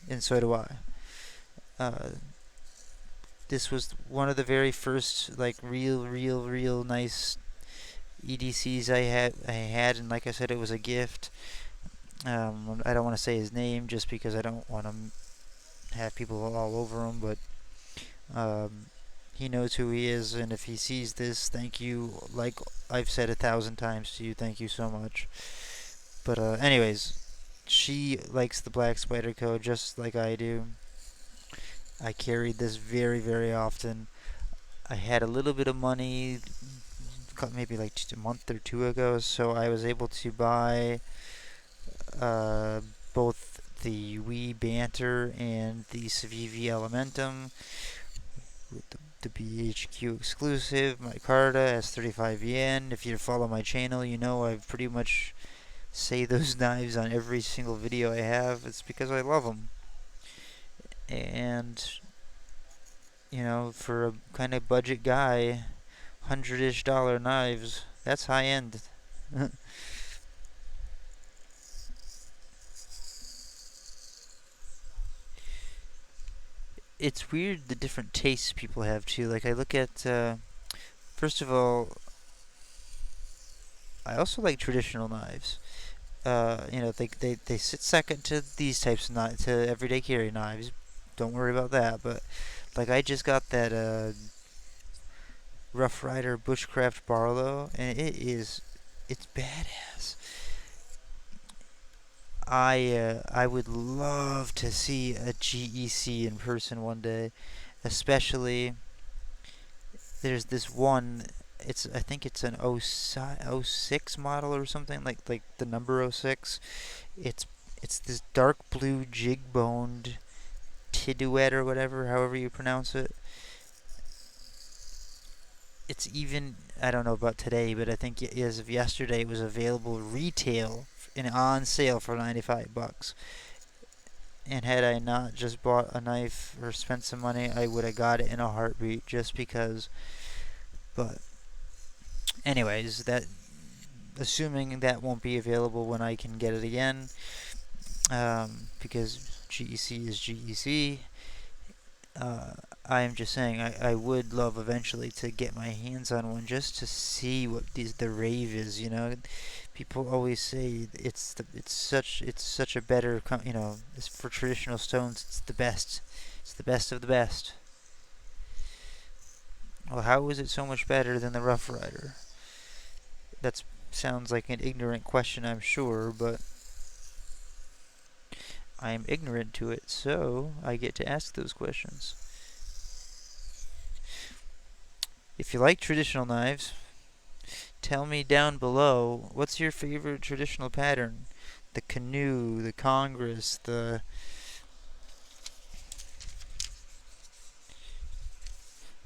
and so do I. Uh, this was one of the very first like real nice EDCs I had, and like I said, it was a gift. I don't want to say his name just because I don't want to have people all over him, but um, he knows who he is, and if he sees this, thank you. Like I've said 1,000 times to you, thank you so much. But anyways, she likes the black Spyderco just like I do. I carried this very, very often. I had a little bit of money, maybe like just a month or two ago, so I was able to buy uh, both the Wii Banter and the Civivi Elementum with the BHQ exclusive. My Carta has 35 yen. If you follow my channel, you know I've pretty much say those knives on every single video I have. It's because I love them. And, you know, for a kind of budget guy, $100-ish knives, that's high end. It's weird the different tastes people have too. Like I look at, first of all, I also like traditional knives. You know, they sit second to these types of knives, to everyday carry knives. Don't worry about that. But like I just got that Rough Rider Bushcraft Barlow, and it's badass. I would love to see a GEC in person one day, especially there's this one. I think it's an '06 model or something like the number '06. It's it's this dark blue jig boned Tiduet or whatever, however you pronounce it. It's even, I don't know about today, but I think as of yesterday it was available retail and on sale for 95 bucks. And had I not just bought a knife or spent some money, I would have got it in a heartbeat just because. But anyways, that assuming that won't be available when I can get it again, because GEC is GEC. uh, I am just saying I would love eventually to get my hands on one just to see what the rave is. You know, people always say it's such a better you know, it's for traditional stones. It's the best. It's the best of the best. Well, how is it so much better than the Rough Rider? That sounds like an ignorant question, I'm sure, but I am ignorant to it, so I get to ask those questions. If you like traditional knives, tell me down below, what's your favorite traditional pattern? The canoe, the Congress, the...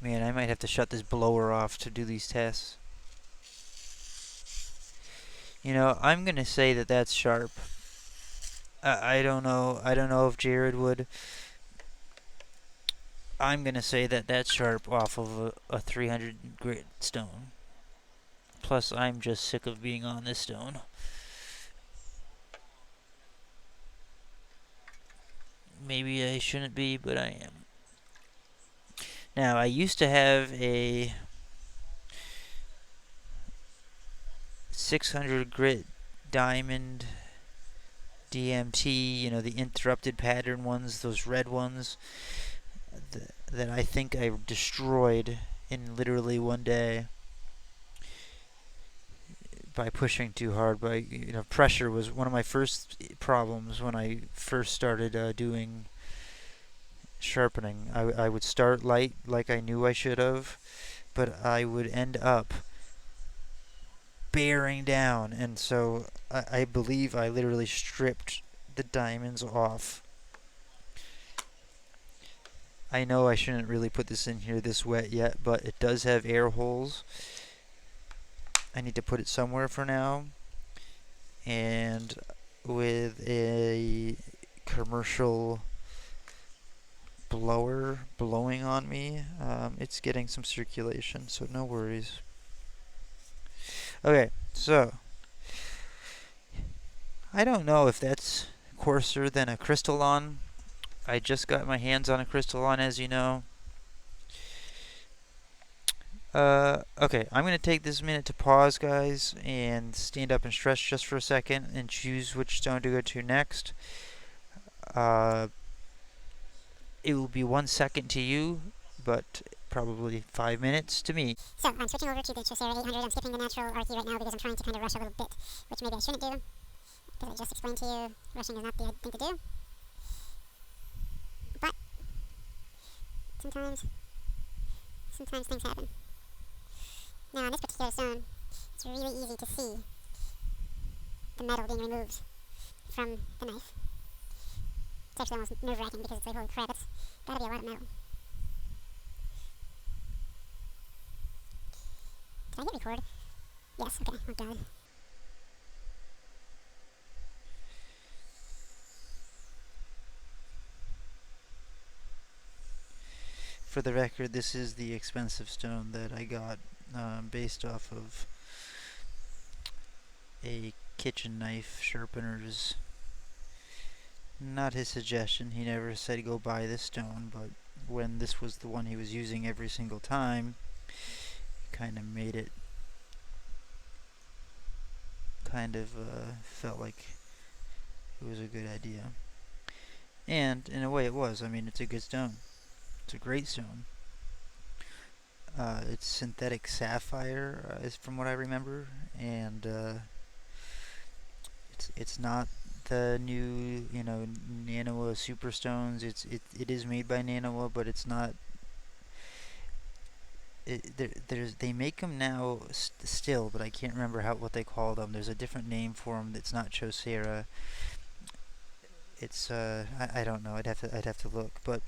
Man, I might have to shut this blower off to do these tests. You know, I'm gonna say that that's sharp. I don't know. I don't know if Jared would. I'm gonna say that that's sharp off of a 300 grit stone. Plus, I'm just sick of being on this stone. Maybe I shouldn't be, but I am. Now, I used to have a 600 grit diamond DMT, you know, the interrupted pattern ones, those red ones, that I think I destroyed in literally one day by pushing too hard. By, you know, pressure was one of my first problems when I first started doing sharpening. I would start light like I knew I should have, but I would end up bearing down, and so I believe I literally stripped the diamonds off. I know I shouldn't really put this in here this wet yet, but it does have air holes. I need to put it somewhere for now, and with a commercial blower blowing on me, it's getting some circulation, so no worries. Okay, so I don't know if that's coarser than a Crystalon. I just got my hands on a Crystalon, as you know. Okay, I'm going to take this minute to pause, guys, and stand up and stretch just for a second and choose which stone to go to next. It will be 1 second to you, but probably 5 minutes to me. So I'm switching over to the Chaucer 800. I'm skipping the natural RT right now because I'm trying to kind of rush a little bit, which maybe I shouldn't do, because I just explained to you rushing is not the thing to do. But sometimes things happen. Now on this particular stone, it's really easy to see the metal being removed from the knife. It's actually almost nerve-wracking because it's like, holy crap, it's gotta be a lot of metal. Did I hit record? Yes, okay, oh god. For the record, this is the expensive stone that I got based off of a kitchen knife sharpener's. Not his suggestion. He never said go buy this stone, but when this was the one he was using every single time, he kind of made it, felt like it was a good idea. And in a way it was. I mean, it's a good stone. It's a great stone. It's synthetic sapphire, is from what I remember, and it's not the new, Nanoa Superstones. It is made by Nanoa, but it's not. They make them now still, but I can't remember what they call them. There's a different name for them that's not Chaucer. It's I don't know. I'd have to look, but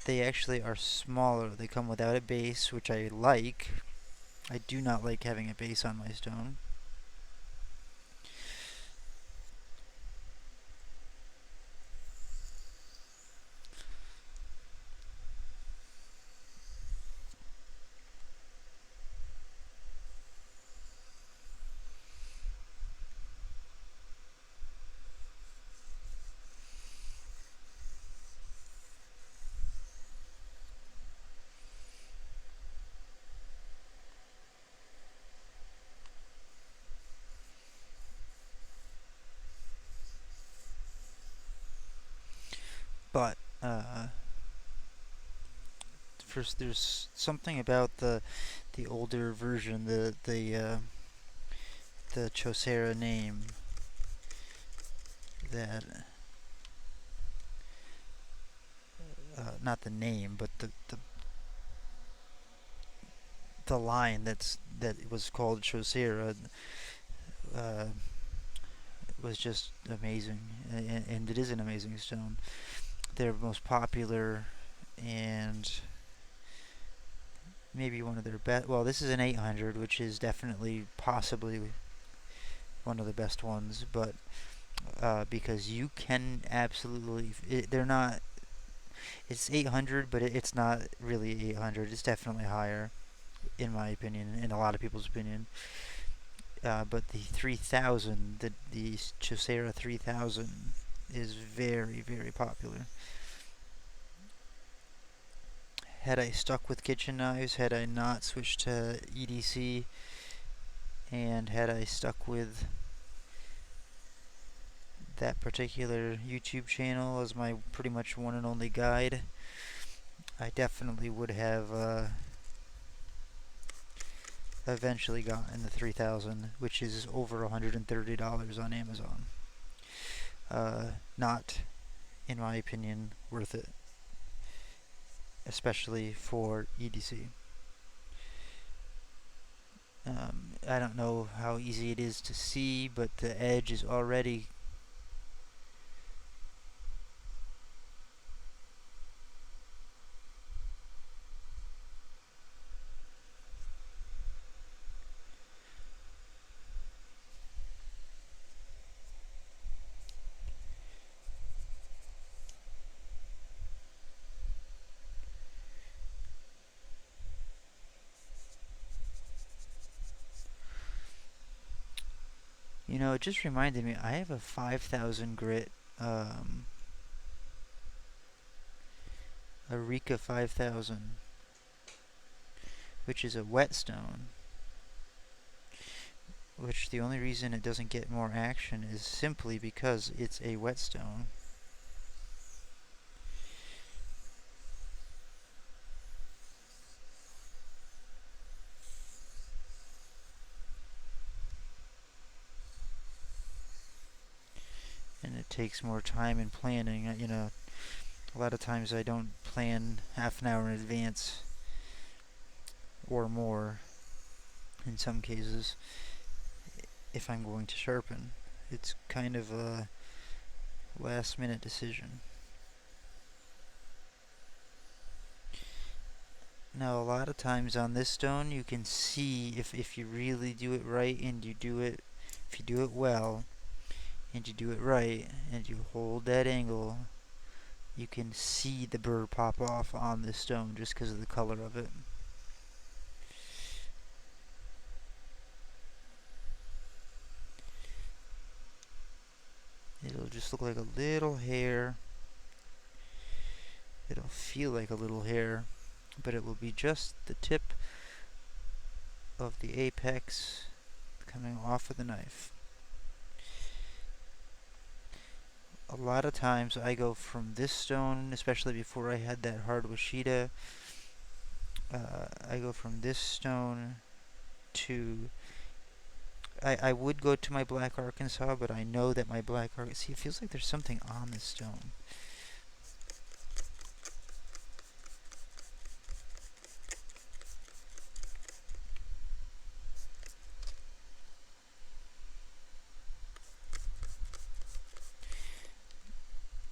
they actually are smaller. They come without a base, which I like. I do not like having a base on my stone. But first, there's something about the older version, the Chaucer name, that not the name, but the line that was called Chaucer was just amazing, and it is an amazing stone. Their most popular and maybe one of their best. Well, this is an 800, which is definitely possibly one of the best ones, but because you can absolutely, they're not. It's 800, but it's not really 800. It's definitely higher, in my opinion, in a lot of people's opinion. But the 3000, the Chaucer 3000, is very, very popular. Had I stuck with kitchen knives, had I not switched to EDC, and had I stuck with that particular YouTube channel as my pretty much one and only guide, I definitely would have eventually gotten the 3000, which is over $130 on Amazon. Not, in my opinion, worth it, especially for EDC. I don't know how easy it is to see, but the edge is already it just reminded me, I have a 5000 grit, a Rika 5000, which is a whetstone, which the only reason it doesn't get more action is simply because it's a whetstone. takes more time and planning. A lot of times I don't plan half an hour in advance or more in some cases if I'm going to sharpen. It's kind of a last minute decision. Now, a lot of times on this stone, you can see if you really do it right and if you do it well and you do it right and you hold that angle, you can see the burr pop off on this stone just because of the color of it. It'll just look like a little hair. It'll feel like a little hair, but it will be just the tip of the apex coming off of the knife. A lot of times I go from this stone, especially before I had that hard Washita, I go from this stone to I would go to my black Arkansas, but I know that my black Arkansas, see, it feels like there's something on this stone.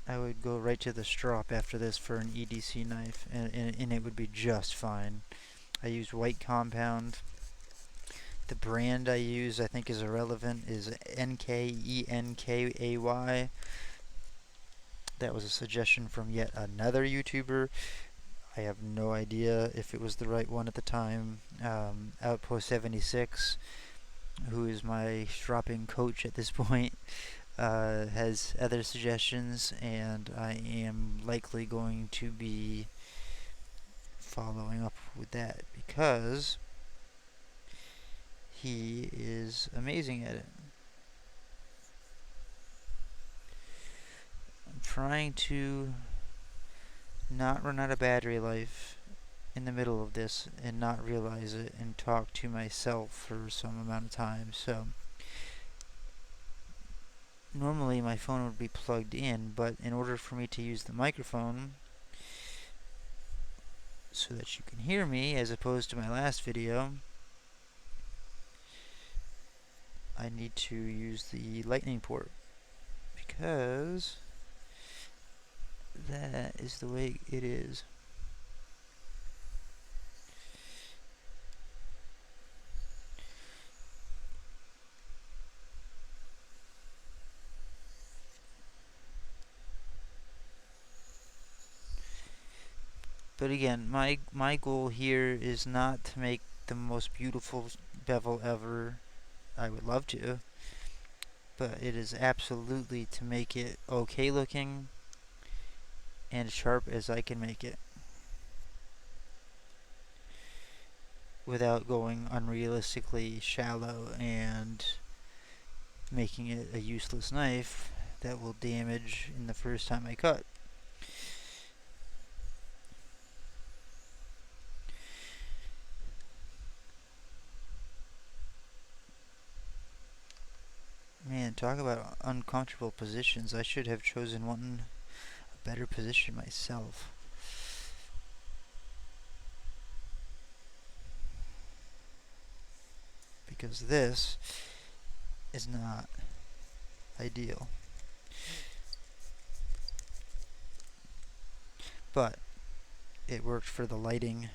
I would go right to the strop after this for an EDC knife, and it would be just fine. I use white compound. The brand I use, I think, is irrelevant, is NKENKAY. That was a suggestion from yet another YouTuber. I have no idea if it was the right one at the time. Outpost 76, who is my stropping coach at this point, has other suggestions, and I am likely going to be following up with that because he is amazing at it. I'm trying to not run out of battery life in the middle of this and not realize it and talk to myself for some amount of time. So normally my phone would be plugged in, but in order for me to use the microphone so that you can hear me as opposed to my last video, I need to use the lightning port because that is the way it is. But again, my goal here is not to make the most beautiful bevel ever. I would love to, but it is absolutely to make it okay looking and sharp as I can make it without going unrealistically shallow and making it a useless knife that will damage in the first time I cut. Man, talk about uncomfortable positions. I should have chosen a better position myself. Because this is not ideal. But it worked for the lighting.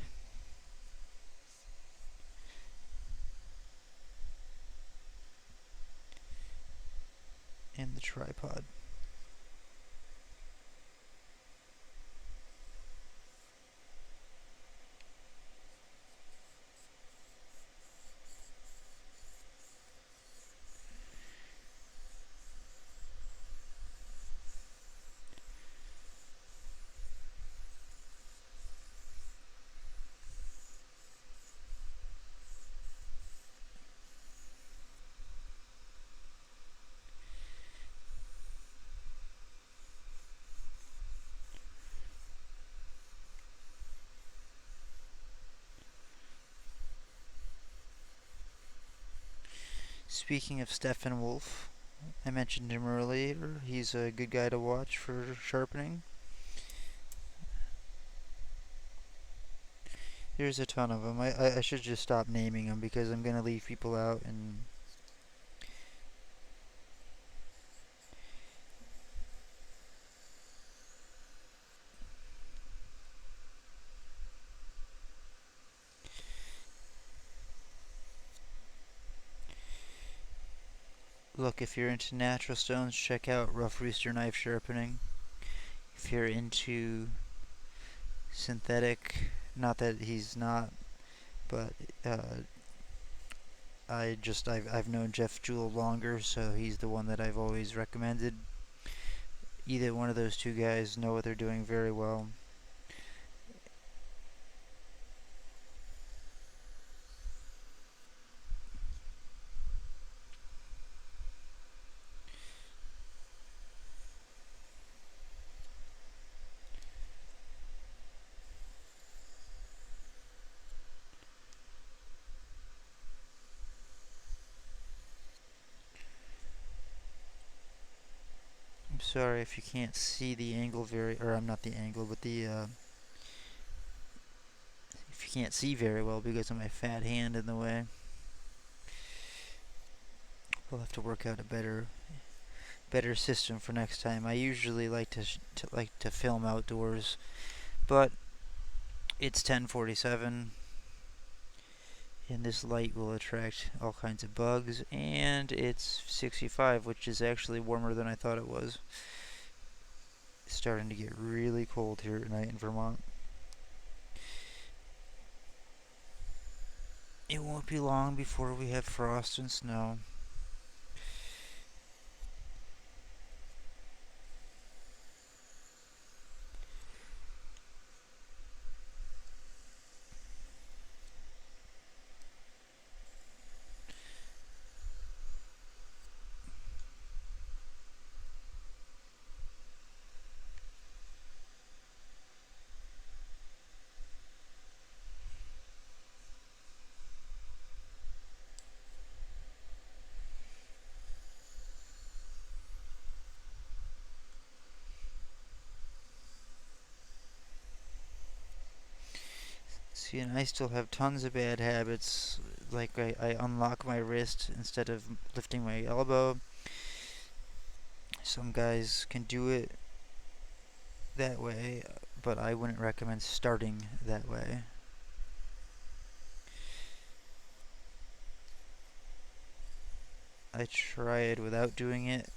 And the tripod. Speaking of Stephen Wolf, I mentioned him earlier. He's a good guy to watch for sharpening. There's a ton of them. I should just stop naming them because I'm going to leave people out. And look, if you're into natural stones, check out Rough Rooster Knife Sharpening. If you're into synthetic, not that he's not, but I've known Jeff Jewell longer, so he's the one that I've always recommended. Either one of those two guys know what they're doing very well. I'm sorry if you can't see the angle or I'm not the angle, but if you can't see very well because of my fat hand in the way. We'll have to work out a better system for next time. I usually like to film outdoors, but it's 10:47 and this light will attract all kinds of bugs, and it's 65, which is actually warmer than I thought it was. It's starting to get really cold here tonight in Vermont. It won't be long before we have frost and snow. See, and I still have tons of bad habits. Like I unlock my wrist instead of lifting my elbow. Some guys can do it that way, but I wouldn't recommend starting that way. I tried without doing it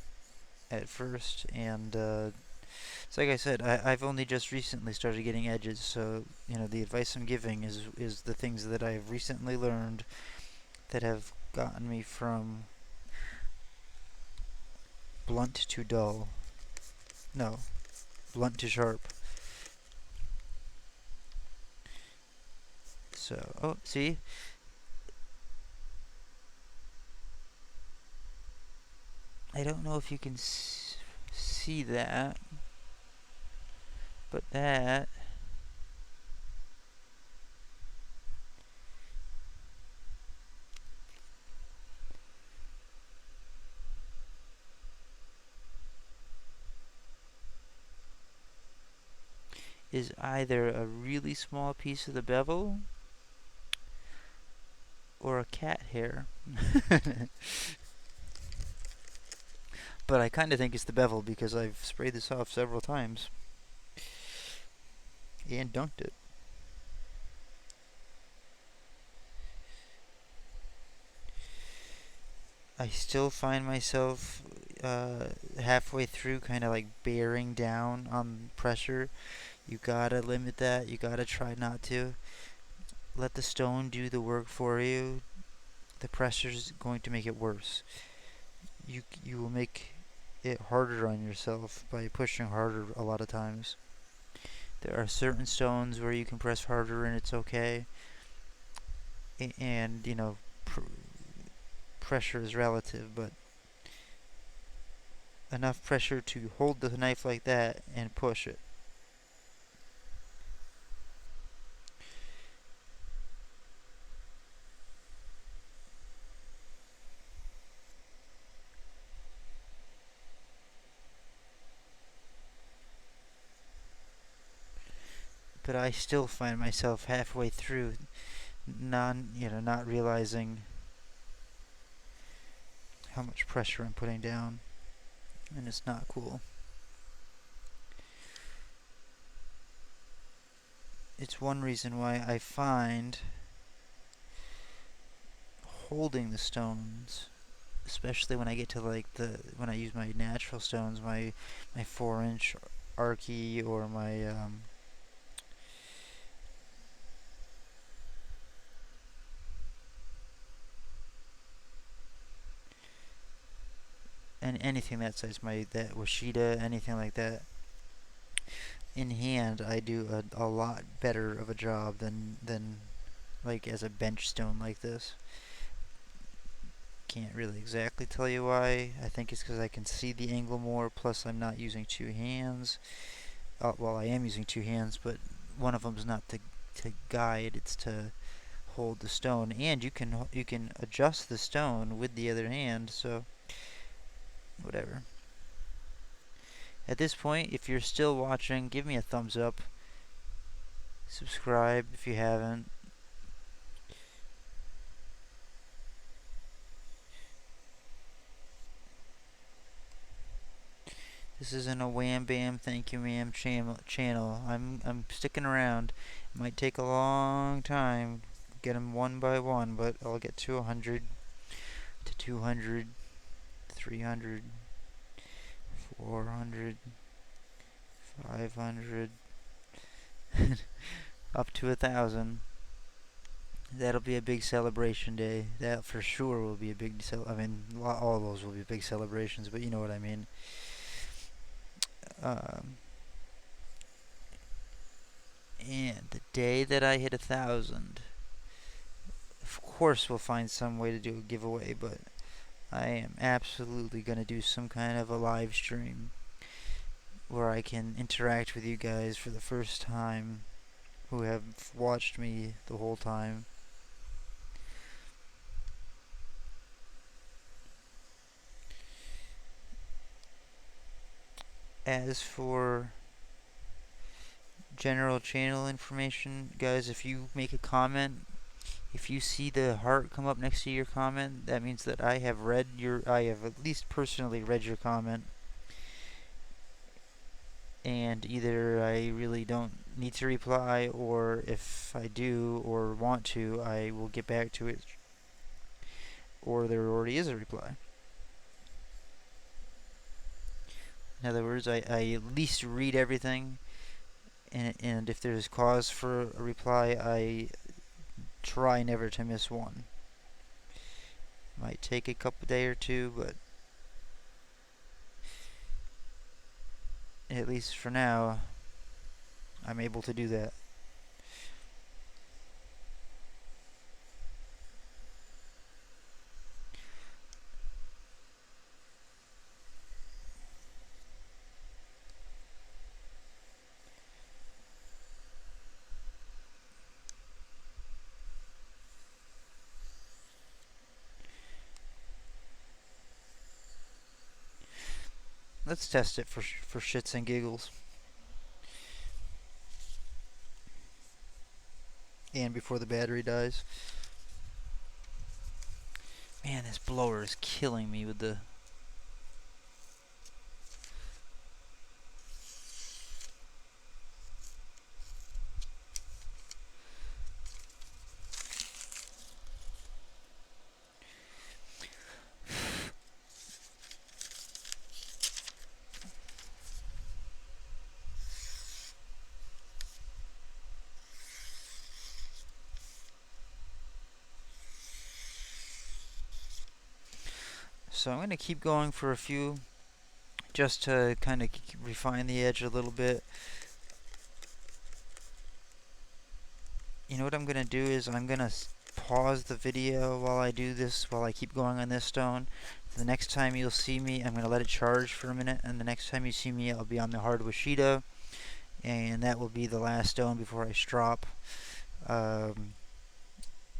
at first, and it's like I said, I've only just recently started getting edges, so the advice I'm giving is the things that I've recently learned that have gotten me from blunt to dull. No, blunt to sharp. So, oh, see? I don't know if you can see that, but that is either a really small piece of the bevel or a cat hair. But I kind of think it's the bevel because I've sprayed this off several times and dunked it. I still find myself halfway through kind of like bearing down on pressure. You gotta limit that. You gotta try not to. Let the stone do the work for you. The pressure's going to make it worse. You will make it harder on yourself by pushing harder a lot of times. There are certain stones where you can press harder and it's okay. And, pressure is relative, but enough pressure to hold the knife like that and push it. but I still find myself halfway through not realizing how much pressure I'm putting down, and it's not cool. It's one reason why I find holding the stones, especially when I get to when I use my natural stones, my 4-inch Archie or my and anything that size, that Washida, anything like that. In hand, I do a lot better of a job than like as a bench stone like this. Can't really exactly tell you why. I think it's because I can see the angle more. Plus, I'm not using two hands. Well, I am using two hands, but one of them's not to guide; it's to hold the stone. And you can adjust the stone with the other hand. So whatever. At this point, if you're still watching, give me a thumbs up. Subscribe if you haven't. This isn't a wham bam thank you ma'am channel. I'm sticking around. It might take a long time, get them one by one, but I'll get to 100, to 200, 300, 400, 500, up to 1,000. That'll be a big celebration day. That for sure will be a big I mean, all those will be big celebrations, but you know what I mean. Um, and the day that I hit 1,000, of course we'll find some way to do a giveaway, but I am absolutely going to do some kind of a live stream where I can interact with you guys for the first time who have watched me the whole time. As for general channel information, guys, if you make a comment, if you see the heart come up next to your comment, that means that I have at least personally read your comment. And either I really don't need to reply, or if I do or want to, I will get back to it, or there already is a reply. In other words, I at least read everything, and if there's cause for a reply, I try never to miss one. Might take a couple day or two, but at least for now, I'm able to do that. Let's test it for shits and giggles. And before the battery dies. Man, this blower is killing me with the... So I'm going to keep going for a few, just to kind of refine the edge a little bit. You know what I'm going to do is I'm going to pause the video while I do this, while I keep going on this stone. The next time you'll see me, I'm going to let it charge for a minute, and the next time you see me, I'll be on the hard Washida, and that will be the last stone before I strop.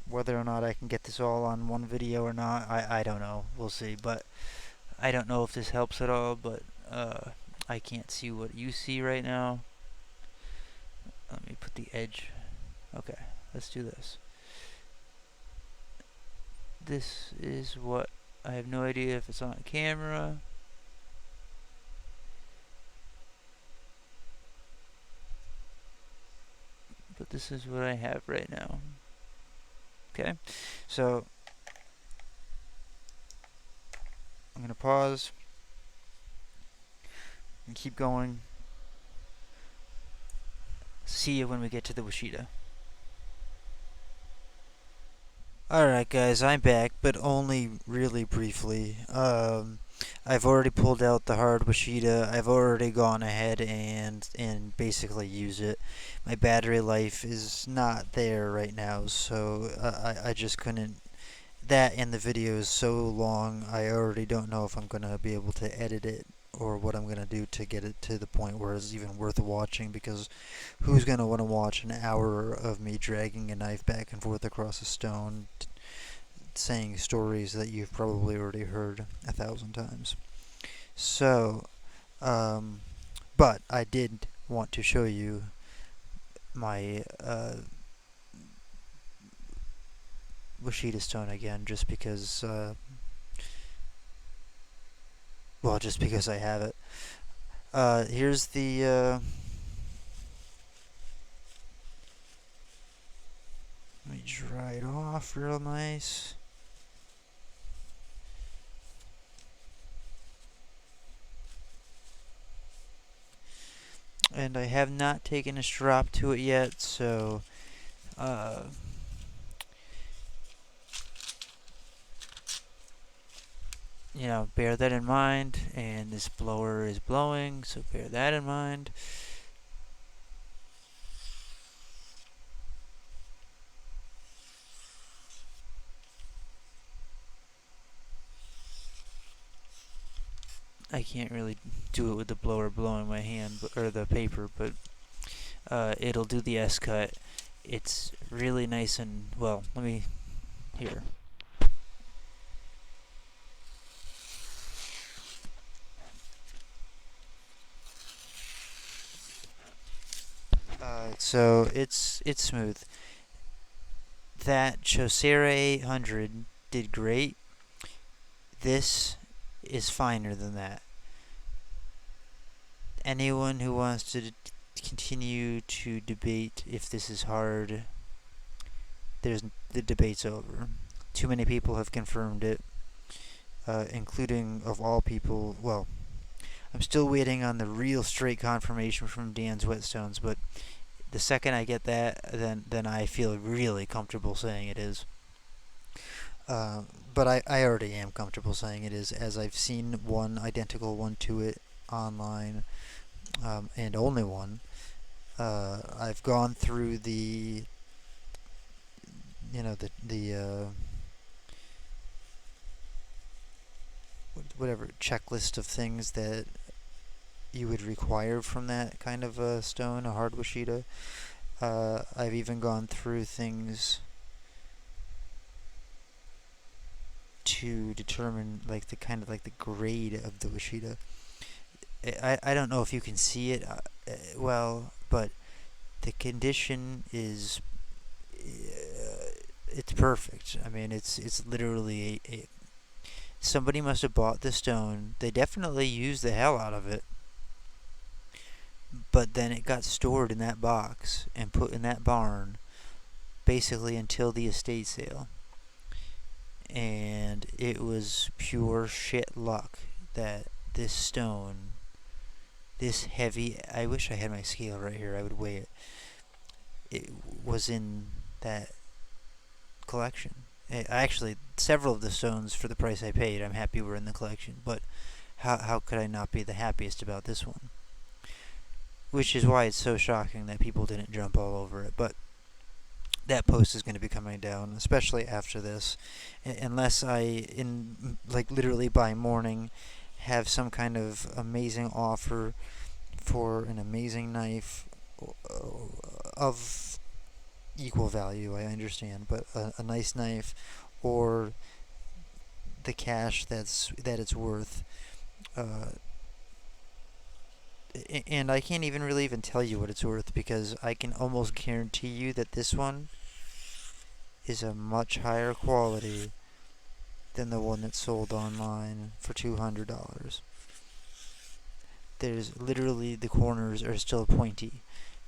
Whether or not I can get this all on one video or not, I don't know. We'll see. But I don't know if this helps at all, but I can't see what you see right now. Let me put the edge. Okay, let's do this. This is what I have no idea if it's on camera. But this is what I have right now. Okay, so I'm gonna pause and keep going. See you when we get to the Washita. Alright guys, I'm back, but only really briefly. I've already pulled out the hard Washita. I've already gone ahead and basically used it. My battery life is not there right now, so I just couldn't. That and the video is so long, I already don't know if I'm gonna be able to edit it or what I'm gonna do to get it to the point where it's even worth watching, because who's gonna want to watch an hour of me dragging a knife back and forth across a stone, saying stories that you've probably already heard 1,000 times. So, um, but I did want to show you my Washita stone again, just because, well, just because I have it. Here's the, let me dry it off real nice. And I have not taken a strop to it yet, so, you know, bear that in mind. And this blower is blowing, so bear that in mind. I can't really do it with the blower blowing my hand, or the paper, but it'll do the S cut. It's really nice and, well, let me, here. So it's smooth. That Chaucera 800 did great. This is finer than that. Anyone who wants to continue to debate if this is hard, the debate's over. Too many people have confirmed it, including, of all people, well, I'm still waiting on the real straight confirmation from Dan's Whetstones, but the second I get that, then I feel really comfortable saying it is. But I already am comfortable saying it is, as I've seen one identical one to it online, and only one. I've gone through the, you know, the whatever checklist of things that you would require from that kind of a stone, a hard Washita. I've even gone through things to determine like the kind of like the grade of the Washita. I don't know if you can see it well, but the condition is it's perfect. I mean, it's literally somebody must have bought the stone. They definitely used the hell out of it, but then it got stored in that box and put in that barn basically until the estate sale. And it was pure shit luck that this stone, this heavy, I wish I had my scale right here, I would weigh it. It was in that collection. Actually, several of the stones, for the price I paid, I'm happy were in the collection, but how could I not be the happiest about this one? Which is why it's so shocking that people didn't jump all over it. But that post is going to be coming down, especially after this, unless I, in like literally by morning, have some kind of amazing offer for an amazing knife of equal value. I understand, but a nice knife, or the cash that it's worth. and I can't even really even tell you what it's worth because I can almost guarantee you that this one is a much higher quality than the one that's sold online for $200. There's literally, the corners are still pointy.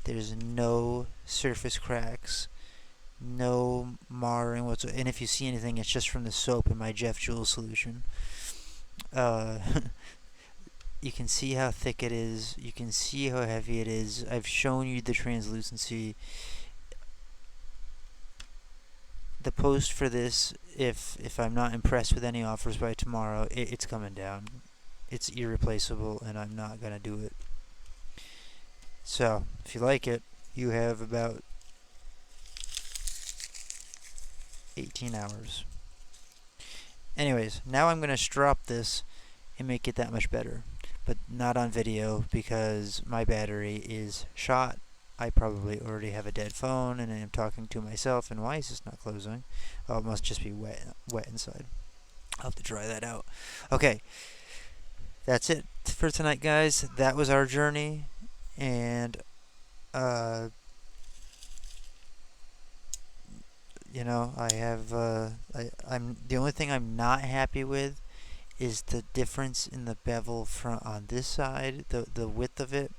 There's no surface cracks, no marring whatsoever. And if you see anything, it's just from the soap in my Jeff Jewell solution. Uh, you can see how thick it is. You can see how heavy it is. I've shown you the translucency. The post for this, if I'm not impressed with any offers by tomorrow, it's coming down. It's irreplaceable, and I'm not gonna do it. So, if you like it, you have about 18 hours. Anyways, now I'm gonna strop this and make it that much better, but not on video because my battery is shot. I probably already have a dead phone, and I'm talking to myself. And why is this not closing? Oh, it must just be wet inside. I'll have to dry that out. Okay, that's it for tonight, guys. That was our journey, and I have I'm the only thing I'm not happy with is the difference in the bevel from on this side, the width of it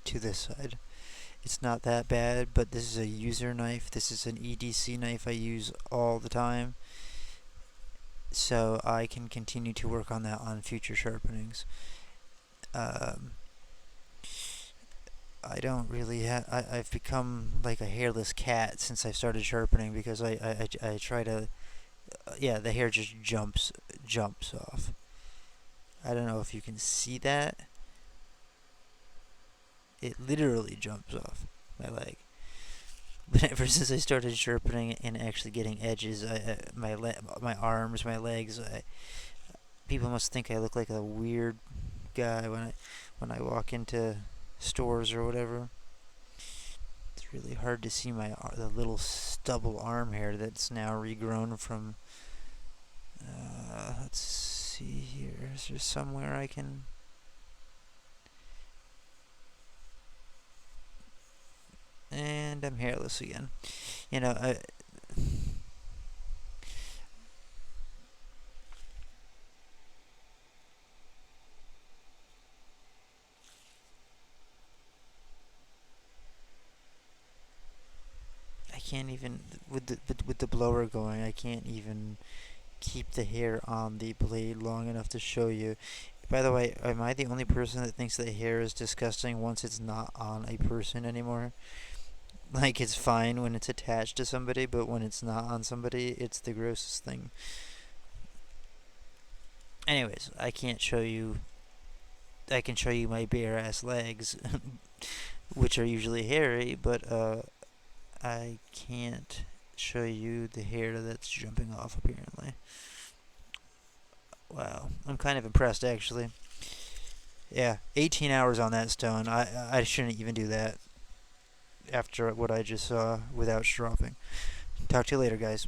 to this side. It's not that bad, but this is a user knife. This is an EDC knife I use all the time, so I can continue to work on that on future sharpenings. I don't really have. I've become like a hairless cat since I started sharpening because I try to. Yeah, the hair just jumps off. I don't know if you can see that. It literally jumps off my leg. But ever since I started sharpening and actually getting edges, my arms, my legs, people must think I look like a weird guy when I walk into stores or whatever. It's really hard to see the little stubble arm hair that's now regrown from. Let's see here. Is there somewhere I can? And I'm hairless again. You know, I can't even with the blower going. I can't even keep the hair on the blade long enough to show you. By the way, am I the only person that thinks that hair is disgusting once it's not on a person anymore? Like, it's fine when it's attached to somebody, but when it's not on somebody, it's the grossest thing. Anyways, I can't show you. I can show you my bare ass legs, which are usually hairy, but I can't show you the hair that's jumping off apparently. Wow, I'm kind of impressed actually. Yeah, 18 hours on that stone. I shouldn't even do that after what I just saw without stropping. Talk to you later, guys.